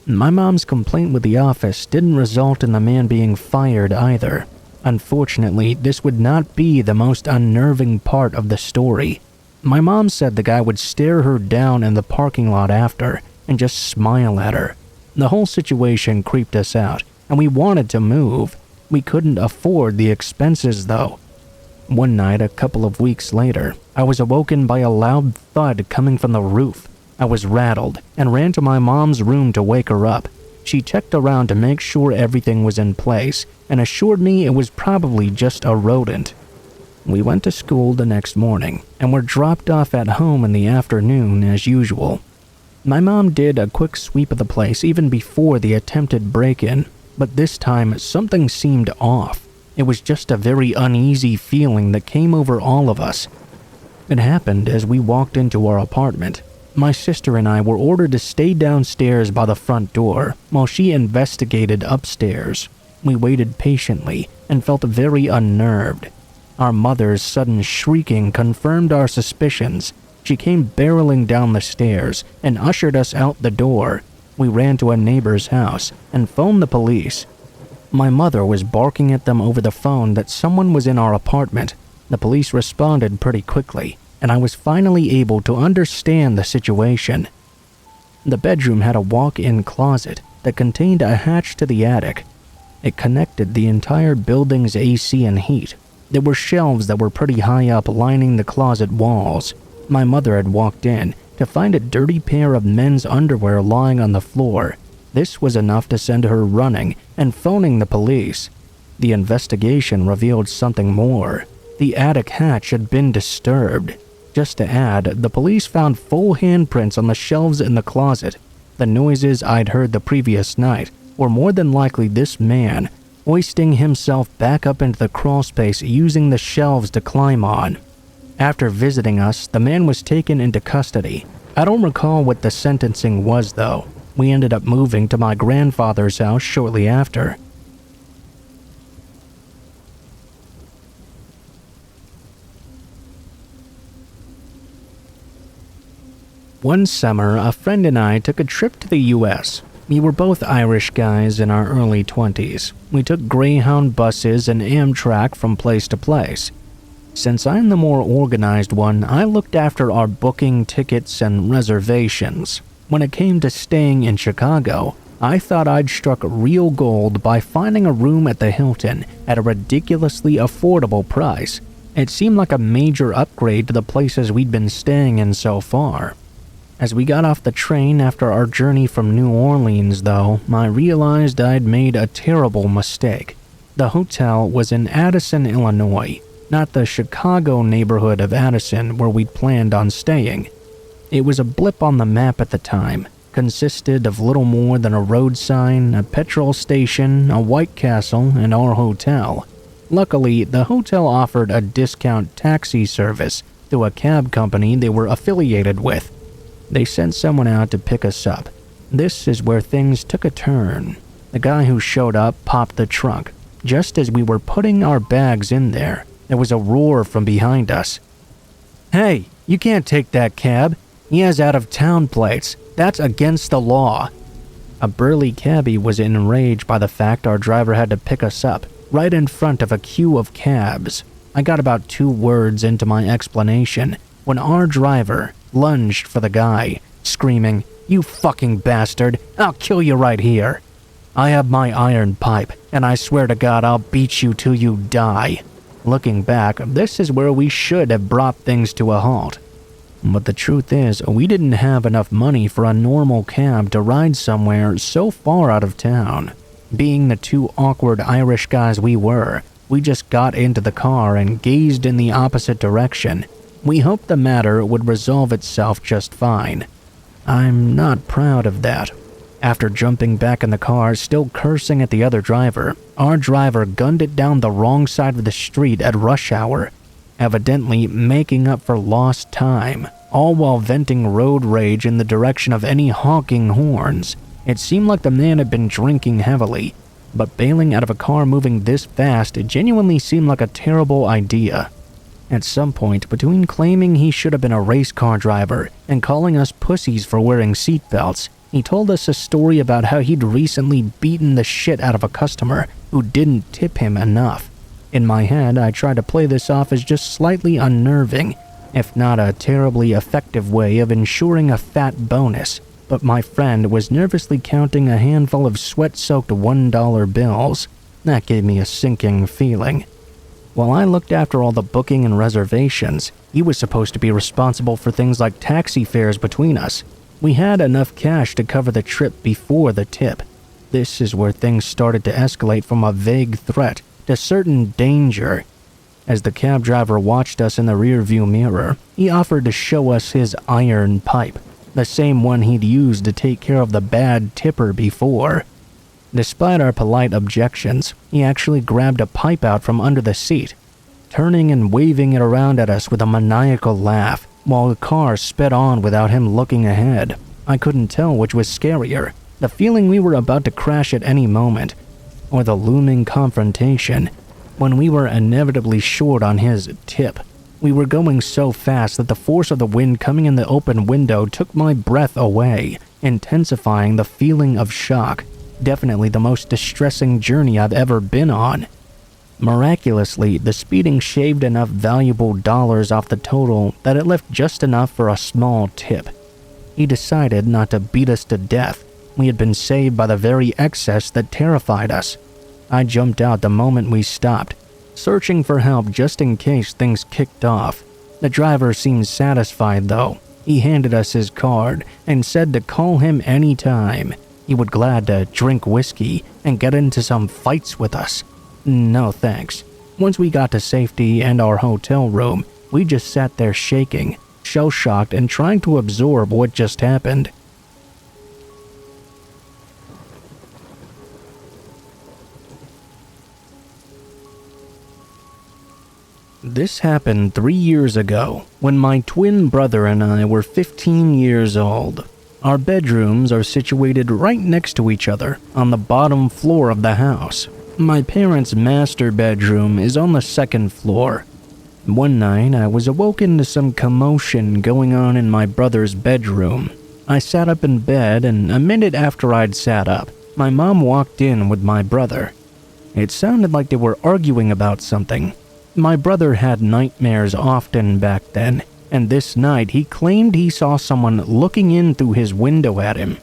My mom's complaint with the office didn't result in the man being fired either. Unfortunately, this would not be the most unnerving part of the story. My mom said the guy would stare her down in the parking lot after and just smile at her. The whole situation creeped us out, and we wanted to move. We couldn't afford the expenses though. One night, a couple of weeks later, I was awoken by a loud thud coming from the roof. I was rattled and ran to my mom's room to wake her up. She checked around to make sure everything was in place and assured me it was probably just a rodent. We went to school the next morning and were dropped off at home in the afternoon as usual. My mom did a quick sweep of the place even before the attempted break-in, but this time something seemed off. It was just a very uneasy feeling that came over all of us. It happened as we walked into our apartment. My sister and I were ordered to stay downstairs by the front door while she investigated upstairs. We waited patiently and felt very unnerved. Our mother's sudden shrieking confirmed our suspicions. She came barreling down the stairs and ushered us out the door. We ran to a neighbor's house and phoned the police. My mother was barking at them over the phone that someone was in our apartment. The police responded pretty quickly, and I was finally able to understand the situation. The bedroom had a walk-in closet that contained a hatch to the attic. It connected the entire building's AC and heat. There were shelves that were pretty high up lining the closet walls. My mother had walked in to find a dirty pair of men's underwear lying on the floor. This was enough to send her running and phoning the police. The investigation revealed something more. The attic hatch had been disturbed. Just to add, the police found full handprints on the shelves in the closet. The noises I'd heard the previous night were more than likely this man hoisting himself back up into the crawlspace using the shelves to climb on. After visiting us, the man was taken into custody. I don't recall what the sentencing was though. We ended up moving to my grandfather's house shortly after. One summer, a friend and I took a trip to the US. We were both Irish guys in our early 20s. We took Greyhound buses and Amtrak from place to place. Since I'm the more organized one, I looked after our booking, tickets, and reservations. When it came to staying in Chicago, I thought I'd struck real gold by finding a room at the Hilton at a ridiculously affordable price. It seemed like a major upgrade to the places we'd been staying in so far. As we got off the train after our journey from New Orleans, though, I realized I'd made a terrible mistake. The hotel was in Addison, Illinois, not the Chicago neighborhood of Addison where we'd planned on staying. It was a blip on the map at the time, consisted of little more than a road sign, a petrol station, a White Castle, and our hotel. Luckily, the hotel offered a discount taxi service through a cab company they were affiliated with. They sent someone out to pick us up. This is where things took a turn. The guy who showed up popped the trunk, Just as we were putting our bags in there was a roar from behind us. "Hey, you can't take that cab. He has out-of-town plates. That's against the law." A burly cabbie was enraged by the fact our driver had to pick us up right in front of a queue of cabs. I got about 2 words into my explanation when our driver lunged for the guy, screaming, "You fucking bastard, I'll kill you right here. I have my iron pipe, and I swear to God I'll beat you till you die." Looking back, this is where we should have brought things to a halt. But the truth is, we didn't have enough money for a normal cab to ride somewhere so far out of town. Being the 2 awkward Irish guys we were, we just got into the car and gazed in the opposite direction. We hoped the matter would resolve itself just fine. I'm not proud of that. After jumping back in the car, still cursing at the other driver, our driver gunned it down the wrong side of the street at rush hour, evidently making up for lost time, all while venting road rage in the direction of any honking horns. It seemed like the man had been drinking heavily, but bailing out of a car moving this fast genuinely seemed like a terrible idea. At some point, between claiming he should have been a race car driver and calling us pussies for wearing seatbelts, he told us a story about how he'd recently beaten the shit out of a customer who didn't tip him enough. In my head, I tried to play this off as just slightly unnerving, if not a terribly effective way of ensuring a fat bonus, but my friend was nervously counting a handful of sweat-soaked $1 bills. That gave me a sinking feeling. While I looked after all the booking and reservations, he was supposed to be responsible for things like taxi fares between us. We had enough cash to cover the trip before the tip. This is where things started to escalate from a vague threat to certain danger. As the cab driver watched us in the rearview mirror, he offered to show us his iron pipe, the same one he'd used to take care of the bad tipper before. Despite our polite objections, he actually grabbed a pipe out from under the seat, turning and waving it around at us with a maniacal laugh, while the car sped on without him looking ahead. I couldn't tell which was scarier, the feeling we were about to crash at any moment, or the looming confrontation when we were inevitably short on his tip. We were going so fast that the force of the wind coming in the open window took my breath away, intensifying the feeling of shock. Definitely the most distressing journey I've ever been on. Miraculously, the speeding shaved enough valuable dollars off the total that it left just enough for a small tip. He decided not to beat us to death. We had been saved by the very excess that terrified us. I jumped out the moment we stopped, searching for help just in case things kicked off. The driver seemed satisfied though. He handed us his card and said to call him any time. He would glad to drink whiskey and get into some fights with us. No thanks. Once we got to safety and our hotel room, we just sat there shaking, shell-shocked and trying to absorb what just happened. This happened 3 years ago, when my twin brother and I were 15 years old. Our bedrooms are situated right next to each other on the bottom floor of the house. My parents' master bedroom is on the 2nd floor. One night, I was awoken to some commotion going on in my brother's bedroom. I sat up in bed, and a minute after I'd sat up, my mom walked in with my brother. It sounded like they were arguing about something. My brother had nightmares often back then, and this night he claimed he saw someone looking in through his window at him.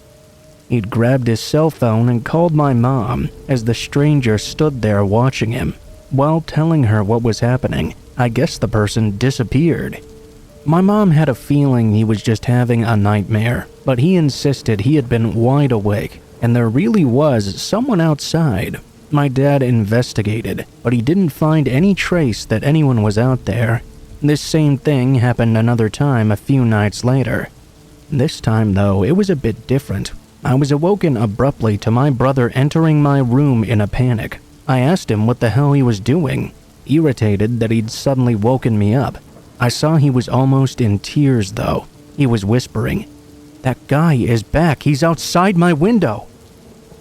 He'd grabbed his cell phone and called my mom as the stranger stood there watching him. While telling her what was happening, I guess the person disappeared. My mom had a feeling he was just having a nightmare, but he insisted he had been wide awake and there really was someone outside. My dad investigated, but he didn't find any trace that anyone was out there. This same thing happened another time a few nights later. This time, though, it was a bit different. I was awoken abruptly to my brother entering my room in a panic. I asked him what the hell he was doing, irritated that he'd suddenly woken me up. I saw he was almost in tears, though. He was whispering, "That guy is back. He's outside my window."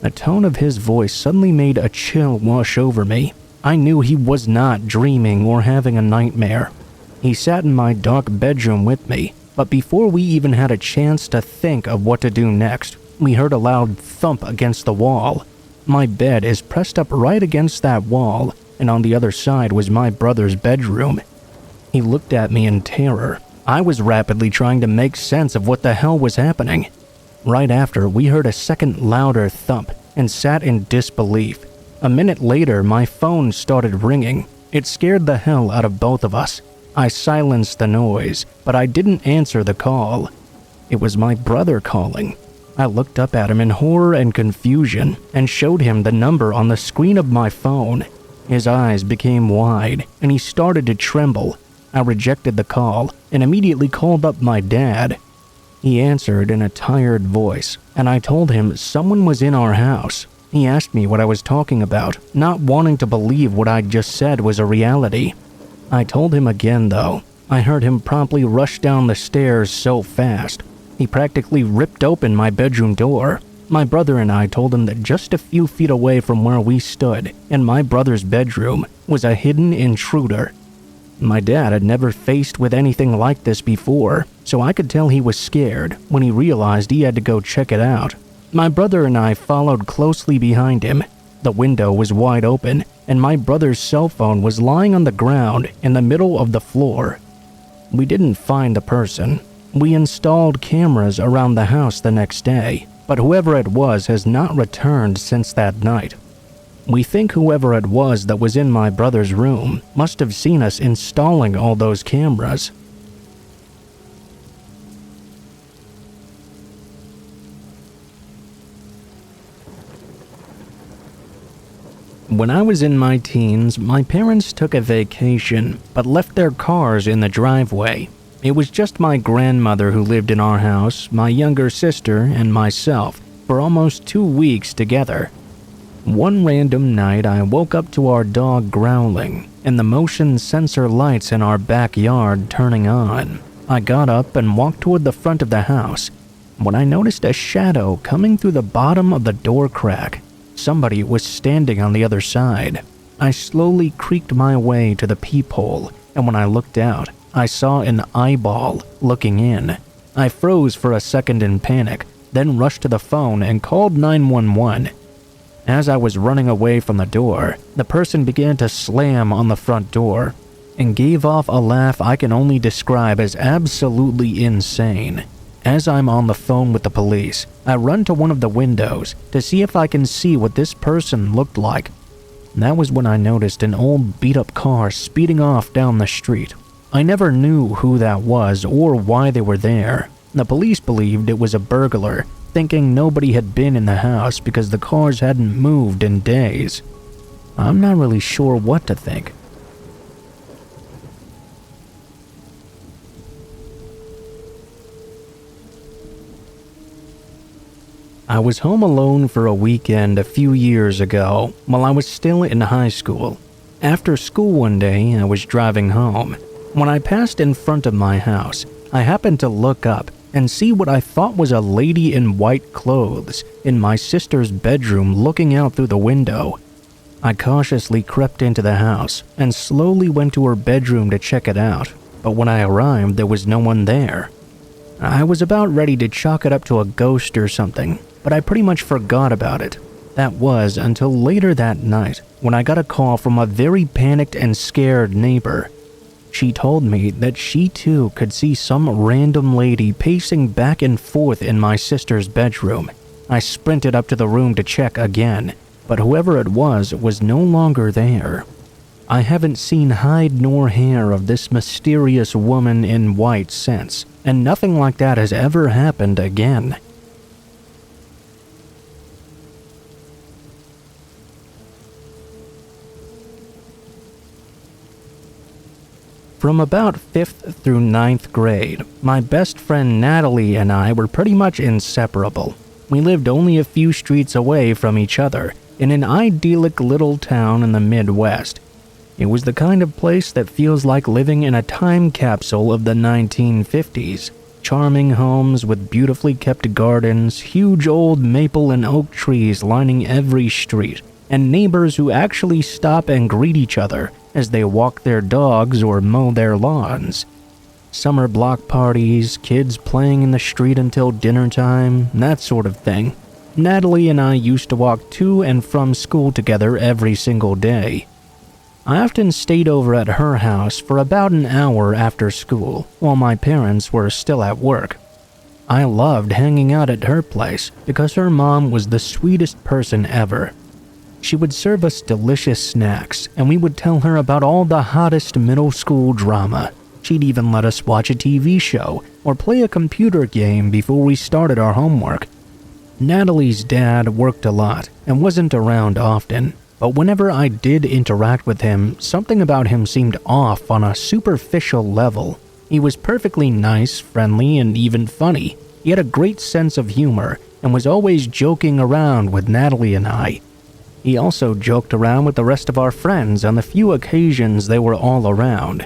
The tone of his voice suddenly made a chill wash over me. I knew he was not dreaming or having a nightmare. He sat in my dark bedroom with me, but before we even had a chance to think of what to do next, we heard a loud thump against the wall. My bed is pressed up right against that wall, and on the other side was my brother's bedroom. He looked at me in terror. I was rapidly trying to make sense of what the hell was happening. Right after, we heard a second louder thump and sat in disbelief. A minute later, my phone started ringing. It scared the hell out of both of us. I silenced the noise, but I didn't answer the call. It was my brother calling. I looked up at him in horror and confusion and showed him the number on the screen of my phone. His eyes became wide and he started to tremble. I rejected the call and immediately called up my dad. He answered in a tired voice, and I told him someone was in our house. He asked me what I was talking about, not wanting to believe what I'd just said was a reality. I told him again, though. I heard him promptly rush down the stairs so fast. He practically ripped open my bedroom door. My brother and I told him that just a few feet away from where we stood, in my brother's bedroom, was a hidden intruder. My dad had never faced with anything like this before, so I could tell he was scared when he realized he had to go check it out. My brother and I followed closely behind him. The window was wide open, and my brother's cell phone was lying on the ground in the middle of the floor. We didn't find the person. We installed cameras around the house the next day, but whoever it was has not returned since that night. We think whoever it was that was in my brother's room must have seen us installing all those cameras. When I was in my teens, my parents took a vacation, but left their cars in the driveway. It was just my grandmother who lived in our house, my younger sister, and myself for almost 2 weeks together. One random night, I woke up to our dog growling and the motion sensor lights in our backyard turning on. I got up and walked toward the front of the house when I noticed a shadow coming through the bottom of the door crack. Somebody was standing on the other side. I slowly creaked my way to the peephole, and when I looked out, I saw an eyeball looking in. I froze for a second in panic, then rushed to the phone and called 911. As I was running away from the door, the person began to slam on the front door and gave off a laugh I can only describe as absolutely insane. As I'm on the phone with the police, I run to one of the windows to see if I can see what this person looked like. That was when I noticed an old beat-up car speeding off down the street. I never knew who that was or why they were there. The police believed it was a burglar, thinking nobody had been in the house because the cars hadn't moved in days. I'm not really sure what to think. I was home alone for a weekend a few years ago while I was still in high school. After school one day, I was driving home. When I passed in front of my house, I happened to look up and see what I thought was a lady in white clothes in my sister's bedroom looking out through the window. I cautiously crept into the house and slowly went to her bedroom to check it out, but when I arrived, there was no one there. I was about ready to chalk it up to a ghost or something, but I pretty much forgot about it. That was until later that night when I got a call from a very panicked and scared neighbor. She told me that she too could see some random lady pacing back and forth in my sister's bedroom. I sprinted up to the room to check again, but whoever it was no longer there. I haven't seen hide nor hair of this mysterious woman in white since, and nothing like that has ever happened again. From about 5th through 9th grade, my best friend Natalie and I were pretty much inseparable. We lived only a few streets away from each other in an idyllic little town in the Midwest. It was the kind of place that feels like living in a time capsule of the 1950s. Charming homes with beautifully kept gardens, huge old maple and oak trees lining every street, and neighbors who actually stop and greet each other as they walk their dogs or mow their lawns. Summer block parties, kids playing in the street until dinner time, that sort of thing. Natalie and I used to walk to and from school together every single day. I often stayed over at her house for about an hour after school, while my parents were still at work. I loved hanging out at her place because her mom was the sweetest person ever. She would serve us delicious snacks, and we would tell her about all the hottest middle school drama. She'd even let us watch a TV show or play a computer game before we started our homework. Natalie's dad worked a lot and wasn't around often. But whenever I did interact with him, something about him seemed off on a superficial level. He was perfectly nice, friendly, and even funny. He had a great sense of humor and was always joking around with Natalie and I. He also joked around with the rest of our friends on the few occasions they were all around.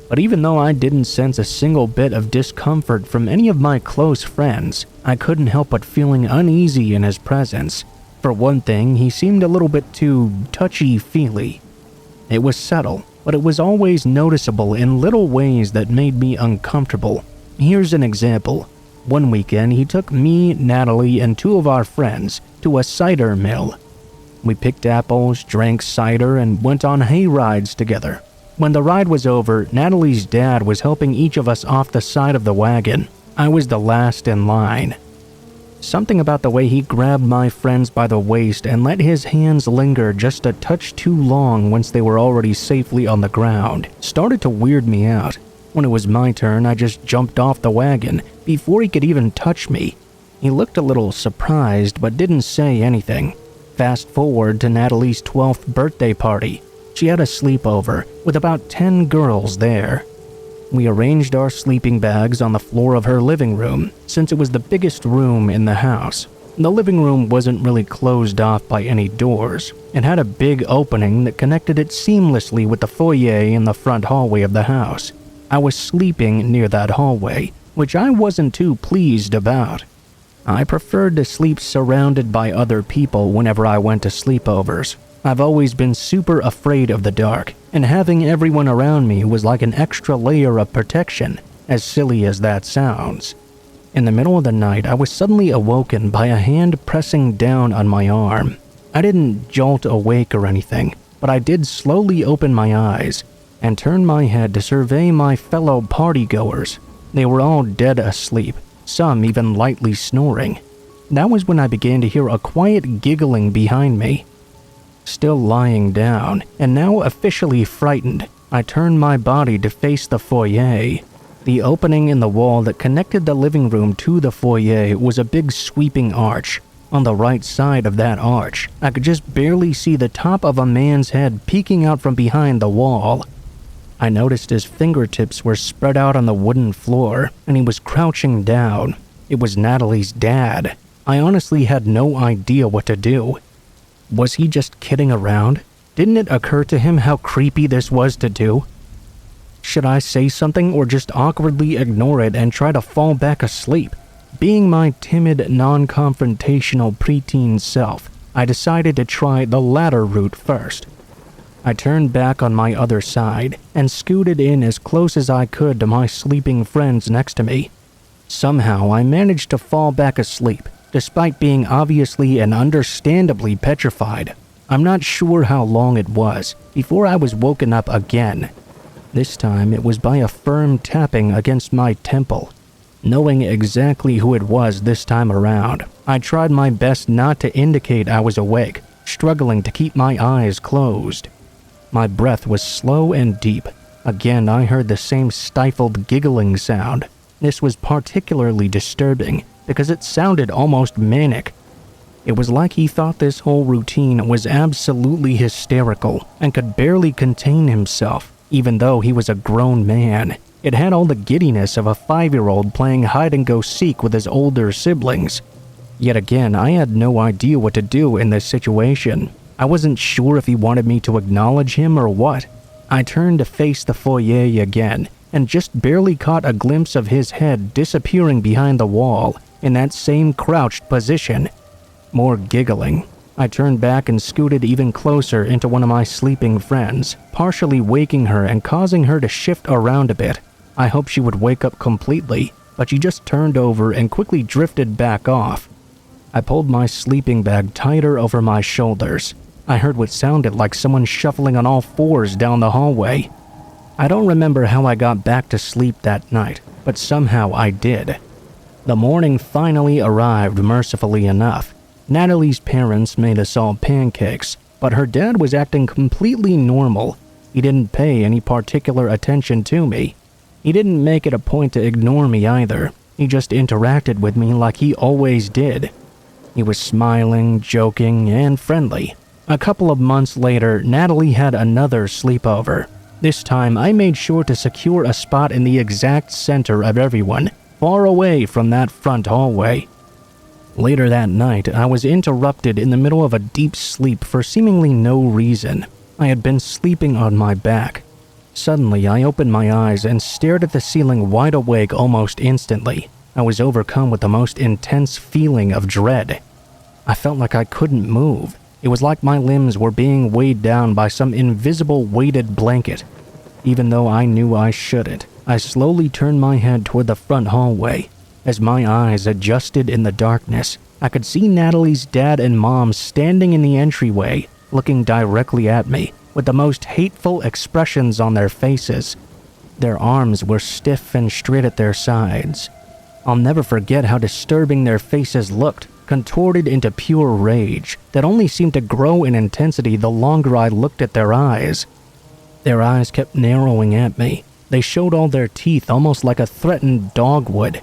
But even though I didn't sense a single bit of discomfort from any of my close friends, I couldn't help but feeling uneasy in his presence. For one thing, he seemed a little bit too touchy-feely. It was subtle, but it was always noticeable in little ways that made me uncomfortable. Here's an example. One weekend, he took me, Natalie, and two of our friends to a cider mill. We picked apples, drank cider, and went on hay rides together. When the ride was over, Natalie's dad was helping each of us off the side of the wagon. I was the last in line. Something about the way he grabbed my friends by the waist and let his hands linger just a touch too long once they were already safely on the ground started to weird me out. When it was my turn, I just jumped off the wagon before he could even touch me. He looked a little surprised but didn't say anything. Fast forward to Natalie's 12th birthday party. She had a sleepover with about 10 girls there. We arranged our sleeping bags on the floor of her living room, since it was the biggest room in the house. The living room wasn't really closed off by any doors. It had a big opening that connected it seamlessly with the foyer in the front hallway of the house. I was sleeping near that hallway, which I wasn't too pleased about. I preferred to sleep surrounded by other people whenever I went to sleepovers. I've always been super afraid of the dark, and having everyone around me was like an extra layer of protection, as silly as that sounds. In the middle of the night, I was suddenly awoken by a hand pressing down on my arm. I didn't jolt awake or anything, but I did slowly open my eyes and turn my head to survey my fellow partygoers. They were all dead asleep, some even lightly snoring. That was when I began to hear a quiet giggling behind me. Still lying down, and now officially frightened, I turned my body to face the foyer. The opening in the wall that connected the living room to the foyer was a big sweeping arch. On the right side of that arch, I could just barely see the top of a man's head peeking out from behind the wall. I noticed his fingertips were spread out on the wooden floor, and he was crouching down. It was Natalie's dad. I honestly had no idea what to do. Was he just kidding around? Didn't it occur to him how creepy this was to do? Should I say something or just awkwardly ignore it and try to fall back asleep? Being my timid, non-confrontational preteen self, I decided to try the latter route first. I turned back on my other side and scooted in as close as I could to my sleeping friends next to me. Somehow I managed to fall back asleep, despite being obviously and understandably petrified. I'm not sure how long it was before I was woken up again. This time it was by a firm tapping against my temple. Knowing exactly who it was this time around, I tried my best not to indicate I was awake, struggling to keep my eyes closed. My breath was slow and deep. Again, I heard the same stifled giggling sound. This was particularly disturbing because it sounded almost manic. It was like he thought this whole routine was absolutely hysterical and could barely contain himself, even though he was a grown man. It had all the giddiness of a 5-year-old playing hide-and-go-seek with his older siblings. Yet again, I had no idea what to do in this situation. I wasn't sure if he wanted me to acknowledge him or what. I turned to face the foyer again and just barely caught a glimpse of his head disappearing behind the wall in that same crouched position. More giggling. I turned back and scooted even closer into one of my sleeping friends, partially waking her and causing her to shift around a bit. I hoped she would wake up completely, but she just turned over and quickly drifted back off. I pulled my sleeping bag tighter over my shoulders. I heard what sounded like someone shuffling on all fours down the hallway. I don't remember how I got back to sleep that night, but somehow I did. The morning finally arrived, mercifully enough. Natalie's parents made us all pancakes, but her dad was acting completely normal. He didn't pay any particular attention to me. He didn't make it a point to ignore me either. He just interacted with me like he always did. He was smiling, joking, and friendly. A couple of months later, Natalie had another sleepover. This time, I made sure to secure a spot in the exact center of everyone, far away from that front hallway. Later that night, I was interrupted in the middle of a deep sleep for seemingly no reason. I had been sleeping on my back. Suddenly, I opened my eyes and stared at the ceiling wide awake almost instantly. I was overcome with the most intense feeling of dread. I felt like I couldn't move. It was like my limbs were being weighed down by some invisible weighted blanket. Even though I knew I shouldn't, I slowly turned my head toward the front hallway. As my eyes adjusted in the darkness, I could see Natalie's dad and mom standing in the entryway, looking directly at me, with the most hateful expressions on their faces. Their arms were stiff and straight at their sides. I'll never forget how disturbing their faces looked, contorted into pure rage that only seemed to grow in intensity the longer I looked at their eyes. Their eyes kept narrowing at me. They showed all their teeth almost like a threatened dog would.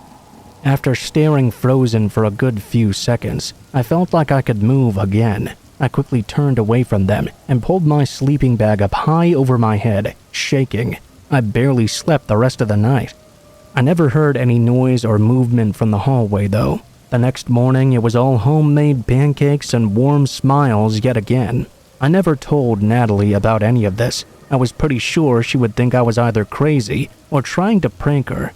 After staring frozen for a good few seconds, I felt like I could move again. I quickly turned away from them and pulled my sleeping bag up high over my head, shaking. I barely slept the rest of the night. I never heard any noise or movement from the hallway, though. The next morning, it was all homemade pancakes and warm smiles yet again. I never told Natalie about any of this. I was pretty sure she would think I was either crazy or trying to prank her.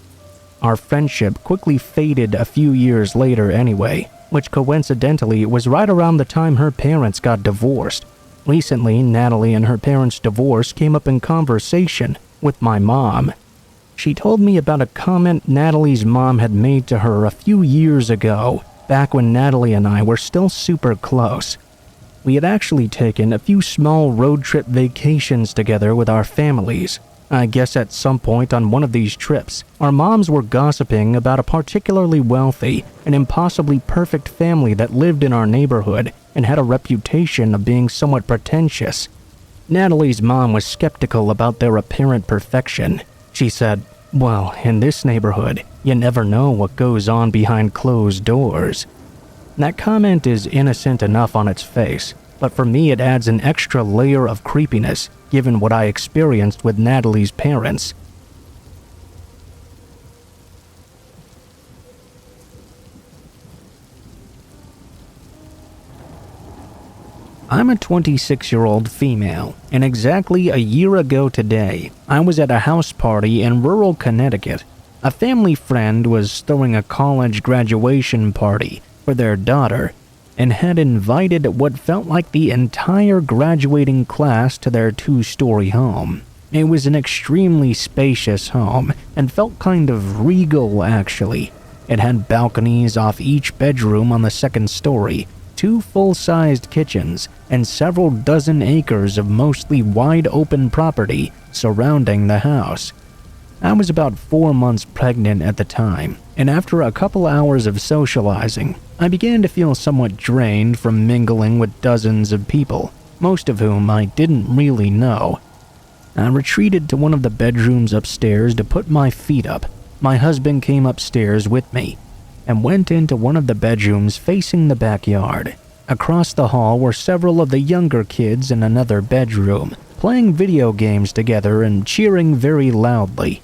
Our friendship quickly faded a few years later anyway, which coincidentally was right around the time her parents got divorced. Recently, Natalie and her parents' divorce came up in conversation with my mom. She told me about a comment Natalie's mom had made to her a few years ago, back when Natalie and I were still super close. We had actually taken a few small road trip vacations together with our families. I guess at some point on one of these trips, our moms were gossiping about a particularly wealthy and impossibly perfect family that lived in our neighborhood and had a reputation of being somewhat pretentious. Natalie's mom was skeptical about their apparent perfection. She said, "Well, in this neighborhood, you never know what goes on behind closed doors." That comment is innocent enough on its face, but for me it adds an extra layer of creepiness given what I experienced with Natalie's parents. I'm a 26-year-old female, and exactly a year ago today, I was at a house party in rural Connecticut. A family friend was throwing a college graduation party for their daughter, and had invited what felt like the entire graduating class to their 2-story home. It was an extremely spacious home, and felt kind of regal actually. It had balconies off each bedroom on the 2nd story, 2 full-sized kitchens, and several dozen acres of mostly wide-open property surrounding the house. I was about 4 months pregnant at the time, and after a couple hours of socializing, I began to feel somewhat drained from mingling with dozens of people, most of whom I didn't really know. I retreated to one of the bedrooms upstairs to put my feet up. My husband came upstairs with me, and went into one of the bedrooms facing the backyard. Across the hall were several of the younger kids in another bedroom, playing video games together and cheering very loudly.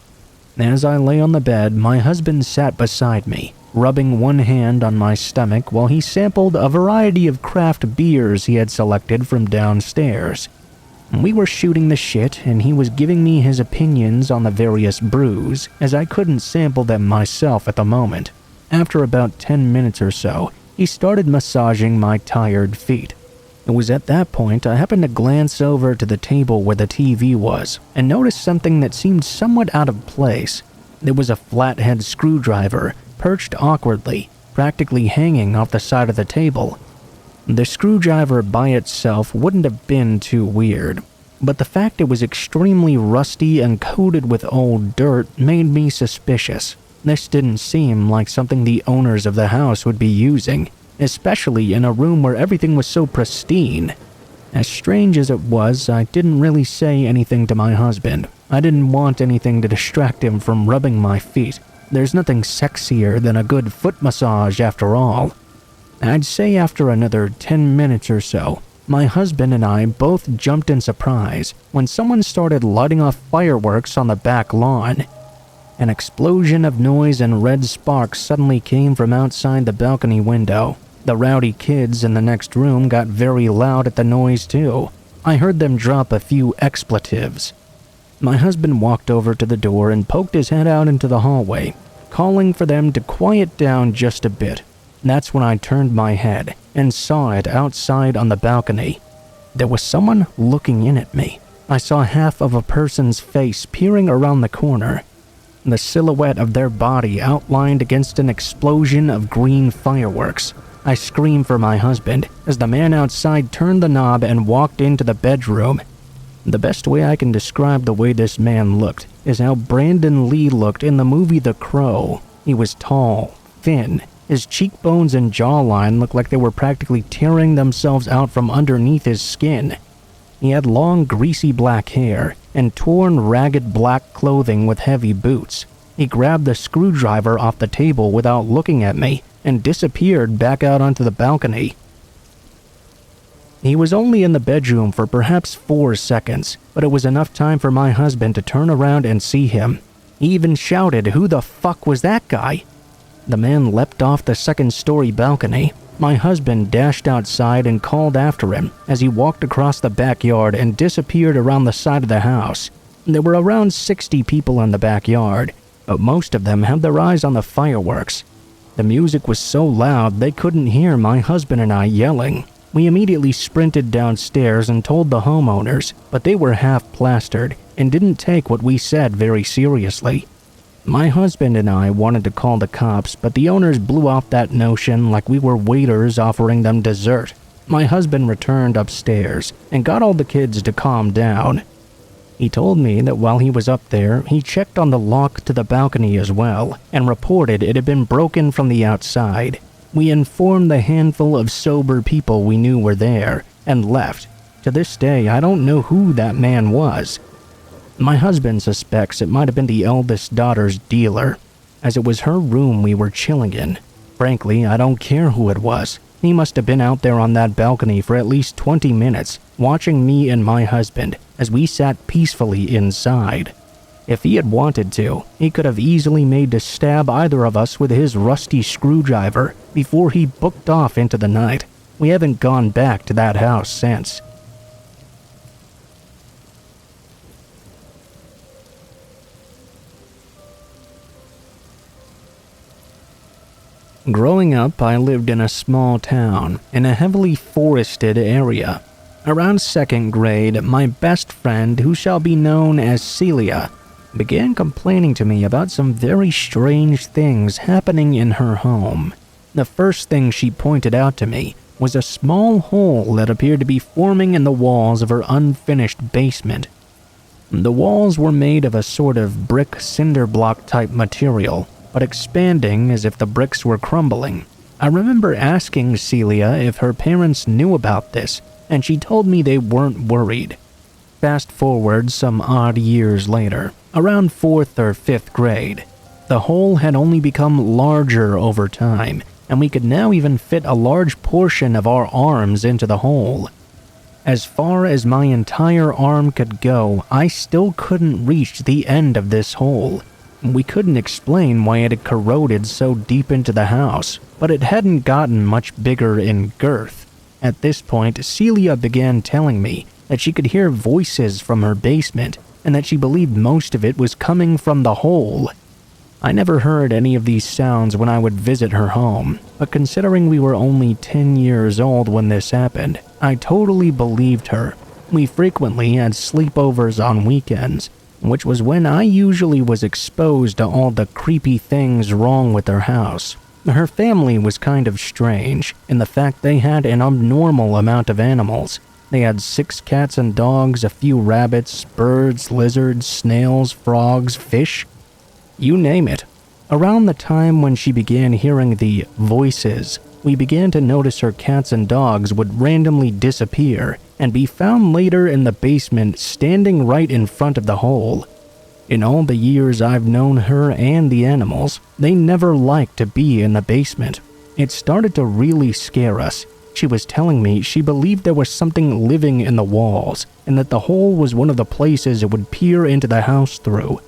As I lay on the bed, my husband sat beside me, rubbing one hand on my stomach while he sampled a variety of craft beers he had selected from downstairs. We were shooting the shit, and he was giving me his opinions on the various brews, as I couldn't sample them myself at the moment. After about 10 minutes or so, he started massaging my tired feet. It was at that point I happened to glance over to the table where the TV was, and noticed something that seemed somewhat out of place. There was a flathead screwdriver, perched awkwardly, practically hanging off the side of the table. The screwdriver by itself wouldn't have been too weird, but the fact it was extremely rusty and coated with old dirt made me suspicious. This didn't seem like something the owners of the house would be using, especially in a room where everything was so pristine. As strange as it was, I didn't really say anything to my husband. I didn't want anything to distract him from rubbing my feet. There's nothing sexier than a good foot massage after all. I'd say after another 10 minutes or so, my husband and I both jumped in surprise when someone started lighting off fireworks on the back lawn. An explosion of noise and red sparks suddenly came from outside the balcony window. The rowdy kids in the next room got very loud at the noise too. I heard them drop a few expletives. My husband walked over to the door and poked his head out into the hallway, calling for them to quiet down just a bit. That's when I turned my head and saw it outside on the balcony. There was someone looking in at me. I saw half of a person's face peering around the corner, the silhouette of their body outlined against an explosion of green fireworks. I screamed for my husband as the man outside turned the knob and walked into the bedroom. The best way I can describe the way this man looked is how Brandon Lee looked in the movie The Crow. He was tall, thin. His cheekbones and jawline looked like they were practically tearing themselves out from underneath his skin. He had long, greasy black hair and torn, ragged black clothing with heavy boots. He grabbed the screwdriver off the table without looking at me and disappeared back out onto the balcony. He was only in the bedroom for perhaps 4 seconds, but it was enough time for my husband to turn around and see him. He even shouted, "Who the fuck was that guy?" The man leapt off the second-story balcony. My husband dashed outside and called after him as he walked across the backyard and disappeared around the side of the house. There were around 60 people in the backyard, but most of them had their eyes on the fireworks. The music was so loud they couldn't hear my husband and I yelling. We immediately sprinted downstairs and told the homeowners, but they were half-plastered and didn't take what we said very seriously. My husband and I wanted to call the cops, but the owners blew off that notion like we were waiters offering them dessert. My husband returned upstairs and got all the kids to calm down. He told me that while he was up there, he checked on the lock to the balcony as well and reported it had been broken from the outside. We informed the handful of sober people we knew were there and left. To this day, I don't know who that man was. My husband suspects it might have been the eldest daughter's dealer, as it was her room we were chilling in. Frankly, I don't care who it was. He must have been out there on that balcony for at least 20 minutes, watching me and my husband as we sat peacefully inside. If he had wanted to, he could have easily made to stab either of us with his rusty screwdriver before he booked off into the night. We haven't gone back to that house since. Growing up, I lived in a small town in a heavily forested area. Around 2nd grade, my best friend, who shall be known as Celia, began complaining to me about some very strange things happening in her home. The first thing she pointed out to me was a small hole that appeared to be forming in the walls of her unfinished basement. The walls were made of a sort of brick cinder block type material, but expanding as if the bricks were crumbling. I remember asking Celia if her parents knew about this, and she told me they weren't worried. Fast forward some odd years later, around 4th or 5th grade, the hole had only become larger over time, and we could now even fit a large portion of our arms into the hole. As far as my entire arm could go, I still couldn't reach the end of this hole. We couldn't explain why it had corroded so deep into the house, but it hadn't gotten much bigger in girth. At this point, Celia began telling me that she could hear voices from her basement and that she believed most of it was coming from the hole. I never heard any of these sounds when I would visit her home, but considering we were only 10 years old when this happened, I totally believed her. We frequently had sleepovers on weekends, which was when I usually was exposed to all the creepy things wrong with her house. Her family was kind of strange in the fact they had an abnormal amount of animals. They had 6 cats and dogs, a few rabbits, birds, lizards, snails, frogs, fish. You name it. Around the time when she began hearing the voices, we began to notice her cats and dogs would randomly disappear and be found later in the basement standing right in front of the hole. In all the years I've known her and the animals, they never liked to be in the basement. It started to really scare us. She was telling me she believed there was something living in the walls and that the hole was one of the places it would peer into the house through.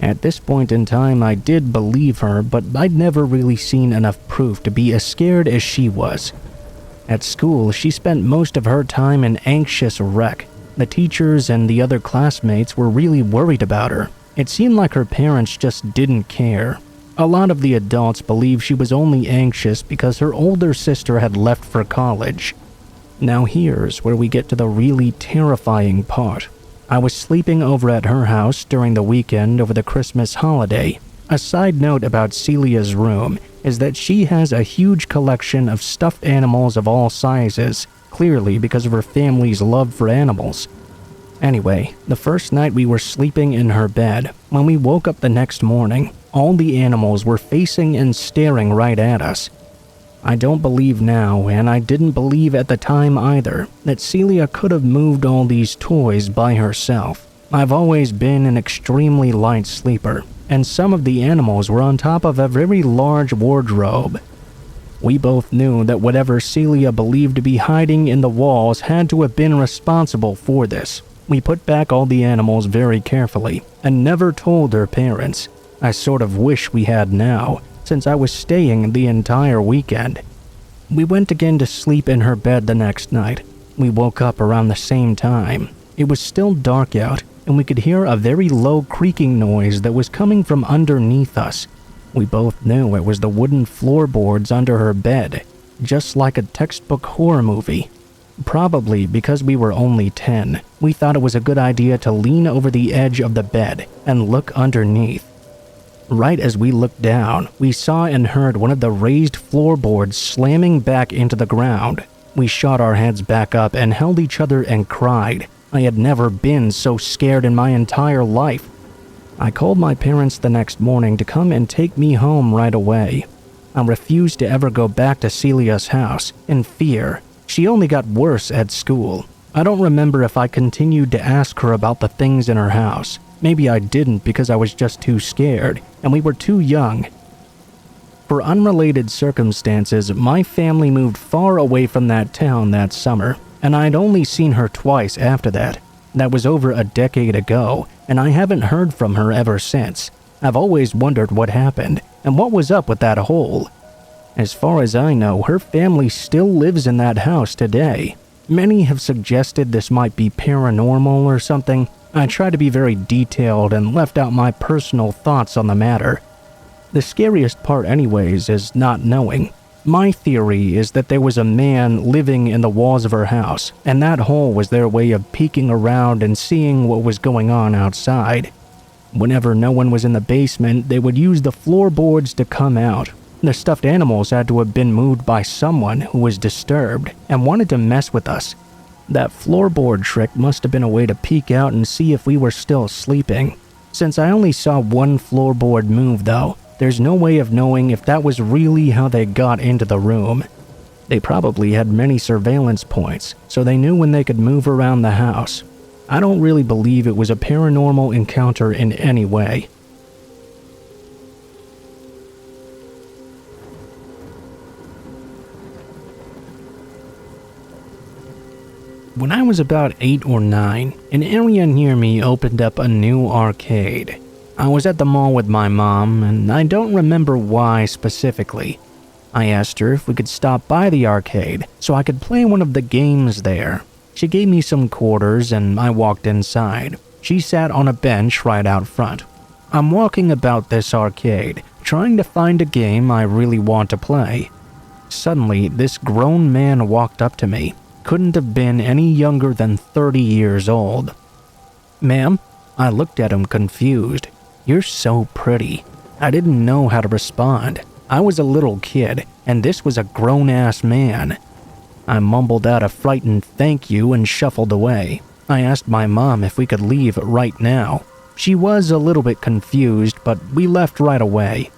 At this point in time, I did believe her, but I'd never really seen enough proof to be as scared as she was. At school, she spent most of her time an anxious wreck. The teachers and the other classmates were really worried about her. It seemed like her parents just didn't care. A lot of the adults believed she was only anxious because her older sister had left for college. Now here's where we get to the really terrifying part. I was sleeping over at her house during the weekend over the Christmas holiday. A side note about Celia's room is that she has a huge collection of stuffed animals of all sizes, clearly because of her family's love for animals. Anyway, the first night we were sleeping in her bed, when we woke up the next morning, all the animals were facing and staring right at us. I don't believe now, and I didn't believe at the time either, that Celia could have moved all these toys by herself. I've always been an extremely light sleeper, and some of the animals were on top of a very large wardrobe. We both knew that whatever Celia believed to be hiding in the walls had to have been responsible for this. We put back all the animals very carefully, and never told her parents. I sort of wish we had now, since I was staying the entire weekend. We went again to sleep in her bed the next night. We woke up around the same time. It was still dark out, and we could hear a very low creaking noise that was coming from underneath us. We both knew it was the wooden floorboards under her bed, just like a textbook horror movie. Probably because we were only 10, we thought it was a good idea to lean over the edge of the bed and look underneath. Right as we looked down, we saw and heard one of the raised floorboards slamming back into the ground. We shot our heads back up and held each other and cried. I had never been so scared in my entire life. I called my parents the next morning to come and take me home right away. I refused to ever go back to Celia's house, in fear. She only got worse at school. I don't remember if I continued to ask her about the things in her house. Maybe I didn't because I was just too scared, and we were too young. For unrelated circumstances, my family moved far away from that town that summer, and I'd only seen her twice after that. That was over a decade ago, and I haven't heard from her ever since. I've always wondered what happened, and what was up with that hole. As far as I know, her family still lives in that house today. Many have suggested this might be paranormal or something. I tried to be very detailed and left out my personal thoughts on the matter. The scariest part anyways is not knowing. My theory is that there was a man living in the walls of her house, and that hole was their way of peeking around and seeing what was going on outside. Whenever no one was in the basement, they would use the floorboards to come out. The stuffed animals had to have been moved by someone who was disturbed and wanted to mess with us. That floorboard trick must have been a way to peek out and see if we were still sleeping. Since I only saw one floorboard move though, there's no way of knowing if that was really how they got into the room. They probably had many surveillance points, so they knew when they could move around the house. I don't really believe it was a paranormal encounter in any way. When I was about 8 or 9, an area near me opened up a new arcade. I was at the mall with my mom, and I don't remember why specifically. I asked her if we could stop by the arcade so I could play one of the games there. She gave me some quarters and I walked inside. She sat on a bench right out front. I'm walking about this arcade, trying to find a game I really want to play. Suddenly, this grown man walked up to me. Couldn't have been any younger than 30 years old. "Ma'am?" I looked at him confused. "You're so pretty." I didn't know how to respond. I was a little kid, and this was a grown-ass man. I mumbled out a frightened thank you and shuffled away. I asked my mom if we could leave right now. She was a little bit confused, but we left right away.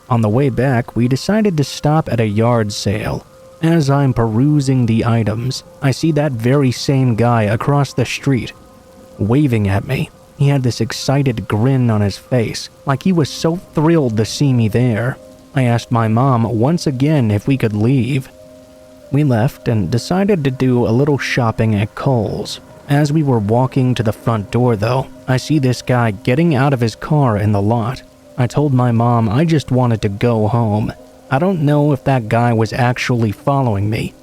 On the way back, we decided to stop at a yard sale. As I'm perusing the items, I see that very same guy across the street, waving at me. He had this excited grin on his face, like he was so thrilled to see me there. I asked my mom once again if we could leave. We left and decided to do a little shopping at Kohl's. As we were walking to the front door though, I see this guy getting out of his car in the lot. I told my mom I just wanted to go home. I don't know if that guy was actually following me,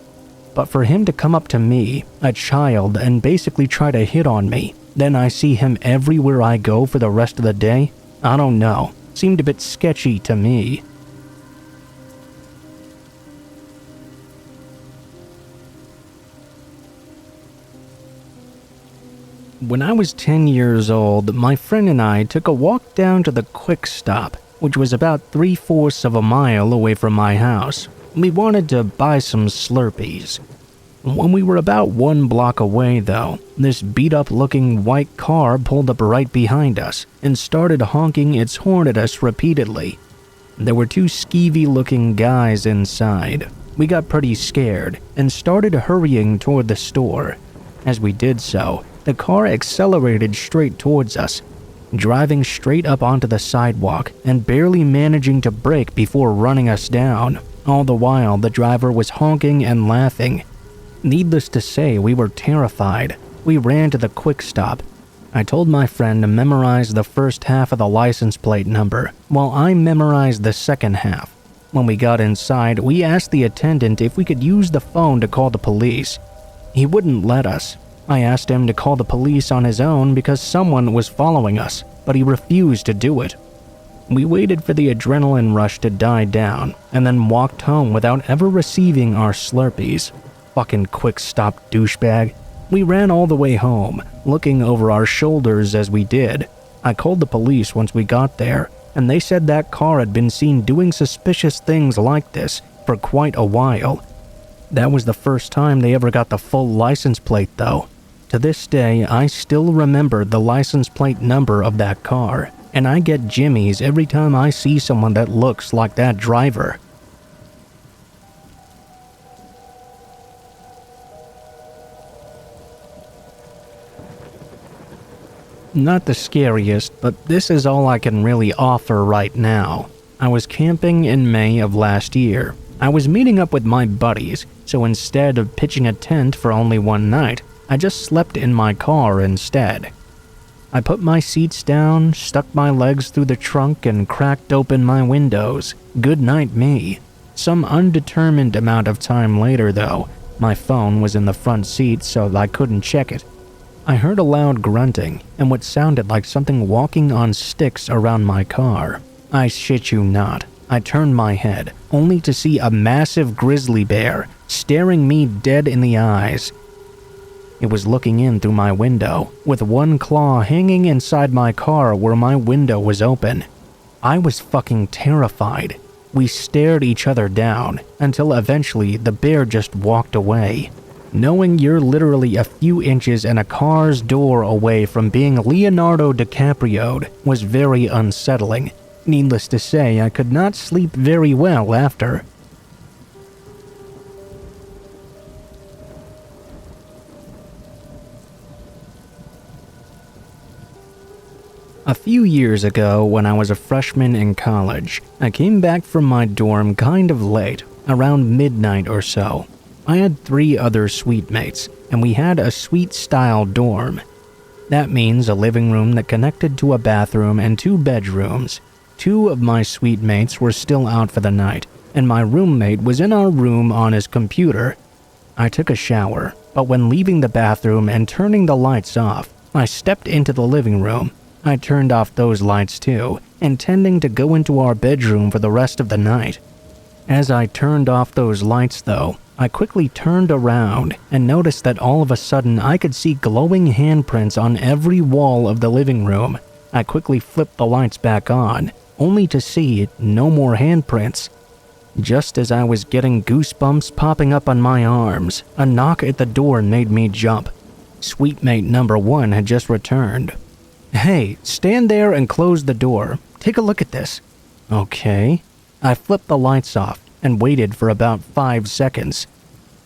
but for him to come up to me, a child, and basically try to hit on me, then I see him everywhere I go for the rest of the day, I don't know, seemed a bit sketchy to me. When I was 10 years old, my friend and I took a walk down to the Quick Stop, which was about 3/4 of a mile away from my house. We wanted to buy some Slurpees. When we were about 1 block away though, this beat-up looking white car pulled up right behind us and started honking its horn at us repeatedly. There were 2 skeevy looking guys inside. We got pretty scared and started hurrying toward the store. As we did so, the car accelerated straight towards us, driving straight up onto the sidewalk and barely managing to brake before running us down. All the while, the driver was honking and laughing. Needless to say, we were terrified. We ran to the Quick Stop. I told my friend to memorize the first half of the license plate number, while I memorized the second half. When we got inside, we asked the attendant if we could use the phone to call the police. He wouldn't let us. I asked him to call the police on his own because someone was following us, but he refused to do it. We waited for the adrenaline rush to die down, and then walked home without ever receiving our Slurpees. Fucking Quick Stop douchebag. We ran all the way home, looking over our shoulders as we did. I called the police once we got there, and they said that car had been seen doing suspicious things like this for quite a while. That was the first time they ever got the full license plate though. To this day, I still remember the license plate number of that car, and I get jimmies every time I see someone that looks like that driver. Not the scariest, but this is all I can really offer right now. I was camping in May of last year. I was meeting up with my buddies, so instead of pitching a tent for only one night, I just slept in my car instead. I put my seats down, stuck my legs through the trunk, and cracked open my windows. Good night me. Some undetermined amount of time later though, my phone was in the front seat so I couldn't check it. I heard a loud grunting and what sounded like something walking on sticks around my car. I shit you not. I turned my head, only to see a massive grizzly bear staring me dead in the eyes. It was looking in through my window, with one claw hanging inside my car where my window was open. I was fucking terrified. We stared each other down, until eventually the bear just walked away. Knowing you're literally a few inches and a car's door away from being Leonardo DiCaprio'd was very unsettling. Needless to say, I could not sleep very well after. A few years ago, when I was a freshman in college, I came back from my dorm kind of late, around midnight or so. I had 3 other suite mates, and we had a suite-style dorm. That means a living room that connected to a bathroom and 2 bedrooms. 2 of my suite mates were still out for the night, and my roommate was in our room on his computer. I took a shower, but when leaving the bathroom and turning the lights off, I stepped into the living room. I turned off those lights too, intending to go into our bedroom for the rest of the night. As I turned off those lights though, I quickly turned around and noticed that all of a sudden I could see glowing handprints on every wall of the living room. I quickly flipped the lights back on, only to see no more handprints. Just as I was getting goosebumps popping up on my arms, a knock at the door made me jump. Sweetmate number 1 had just returned. "Hey, stand there and close the door. Take a look at this." Okay. I flipped the lights off and waited for about 5 seconds.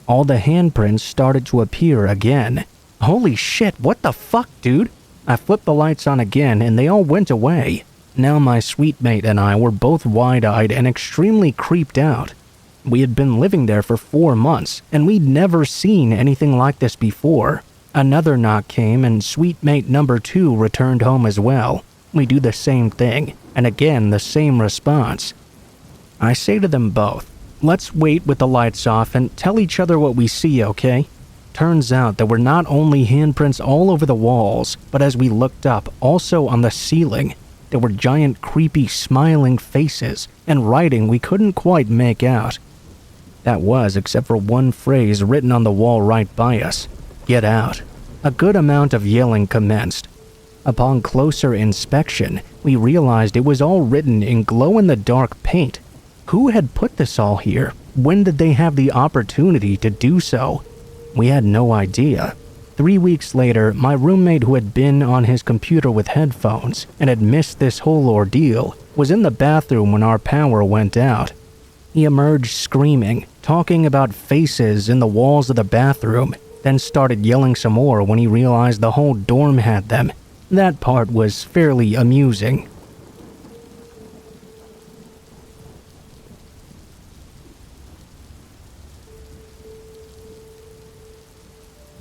All the handprints started to appear again. Holy shit, what the fuck, dude? I flipped the lights on again and they all went away. Now my sweetmate and I were both wide-eyed and extremely creeped out. We had been living there for 4 months and we'd never seen anything like this before. Another knock came and sweetmate number 2 returned home as well. We do the same thing, and again the same response. I say to them both, "Let's wait with the lights off and tell each other what we see, okay?" Turns out there were not only handprints all over the walls, but as we looked up, also on the ceiling. There were giant creepy smiling faces and writing we couldn't quite make out. That was except for one phrase written on the wall right by us. "Get out." A good amount of yelling commenced. Upon closer inspection, we realized it was all written in glow-in-the-dark paint. Who had put this all here? When did they have the opportunity to do so? We had no idea. 3 weeks later, my roommate, who had been on his computer with headphones and had missed this whole ordeal, was in the bathroom when our power went out. He emerged screaming, talking about faces in the walls of the bathroom, then started yelling some more when he realized the whole dorm had them. That part was fairly amusing.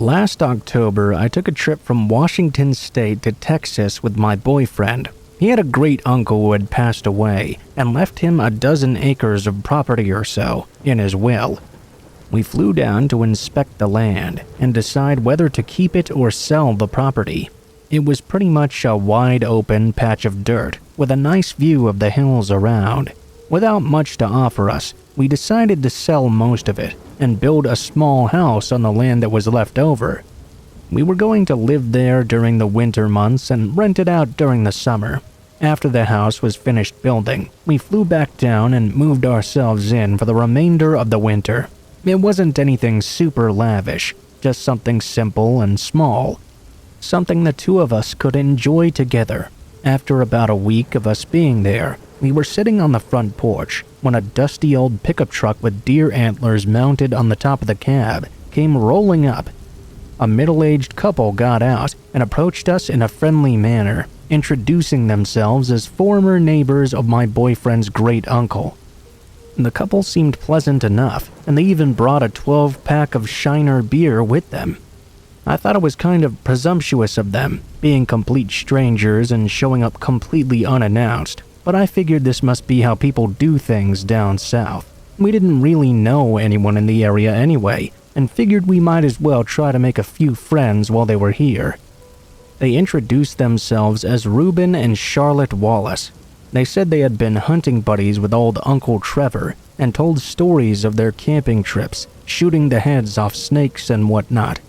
Last October, I took a trip from Washington State to Texas with my boyfriend. He had a great uncle who had passed away and left him a dozen acres of property or so in his will. We flew down to inspect the land and decide whether to keep it or sell the property. It was pretty much a wide open patch of dirt with a nice view of the hills around. Without much to offer us, we decided to sell most of it and build a small house on the land that was left over. We were going to live there during the winter months and rent it out during the summer. After the house was finished building, we flew back down and moved ourselves in for the remainder of the winter. It wasn't anything super lavish, just something simple and small. Something the two of us could enjoy together. After about a week of us being there, we were sitting on the front porch when a dusty old pickup truck with deer antlers mounted on the top of the cab came rolling up. A middle-aged couple got out and approached us in a friendly manner, introducing themselves as former neighbors of my boyfriend's great uncle. The couple seemed pleasant enough, and they even brought a 12-pack of Shiner beer with them. I thought it was kind of presumptuous of them, being complete strangers and showing up completely unannounced, but I figured this must be how people do things down south. We didn't really know anyone in the area anyway, and figured we might as well try to make a few friends while they were here. They introduced themselves as Reuben and Charlotte Wallace. They said they had been hunting buddies with old Uncle Trevor and told stories of their camping trips, shooting the heads off snakes and whatnot.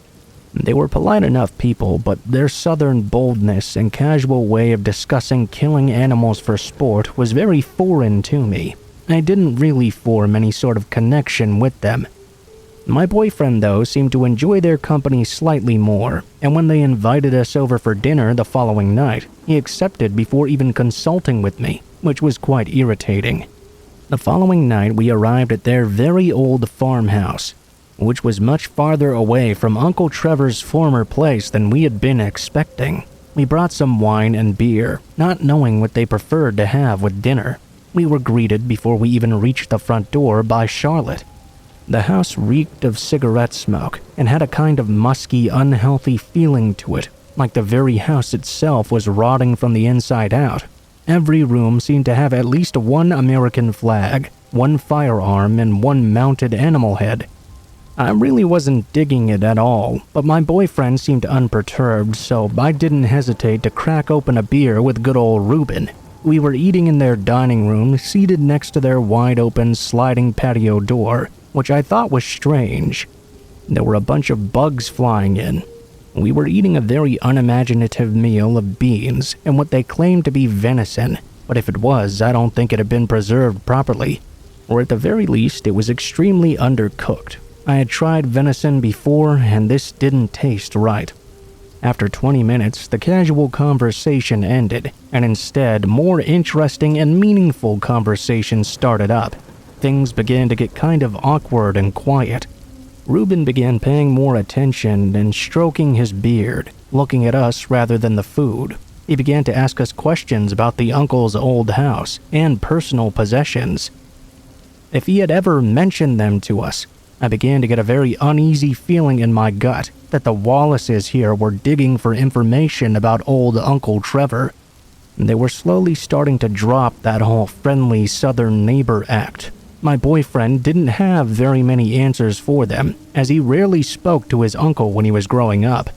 They were polite enough people, but their southern boldness and casual way of discussing killing animals for sport was very foreign to me. I didn't really form any sort of connection with them. My boyfriend, though, seemed to enjoy their company slightly more, and when they invited us over for dinner the following night, he accepted before even consulting with me, which was quite irritating. The following night, we arrived at their very old farmhouse, which was much farther away from Uncle Trevor's former place than we had been expecting. We brought some wine and beer, not knowing what they preferred to have with dinner. We were greeted before we even reached the front door by Charlotte. The house reeked of cigarette smoke and had a kind of musky, unhealthy feeling to it, like the very house itself was rotting from the inside out. Every room seemed to have at least one American flag, one firearm, and one mounted animal head. I really wasn't digging it at all, but my boyfriend seemed unperturbed, so I didn't hesitate to crack open a beer with good old Ruben. We were eating in their dining room, seated next to their wide-open sliding patio door, which I thought was strange. There were a bunch of bugs flying in. We were eating a very unimaginative meal of beans and what they claimed to be venison, but if it was, I don't think it had been preserved properly, or at the very least, it was extremely undercooked. I had tried venison before, and this didn't taste right. After 20 minutes, the casual conversation ended, and instead, more interesting and meaningful conversations started up. Things began to get kind of awkward and quiet. Ruben began paying more attention and stroking his beard, looking at us rather than the food. He began to ask us questions about the uncle's old house and personal possessions. If he had ever mentioned them to us, I began to get a very uneasy feeling in my gut that the Wallaces here were digging for information about old Uncle Trevor. They were slowly starting to drop that whole friendly southern neighbor act. My boyfriend didn't have very many answers for them, as he rarely spoke to his uncle when he was growing up.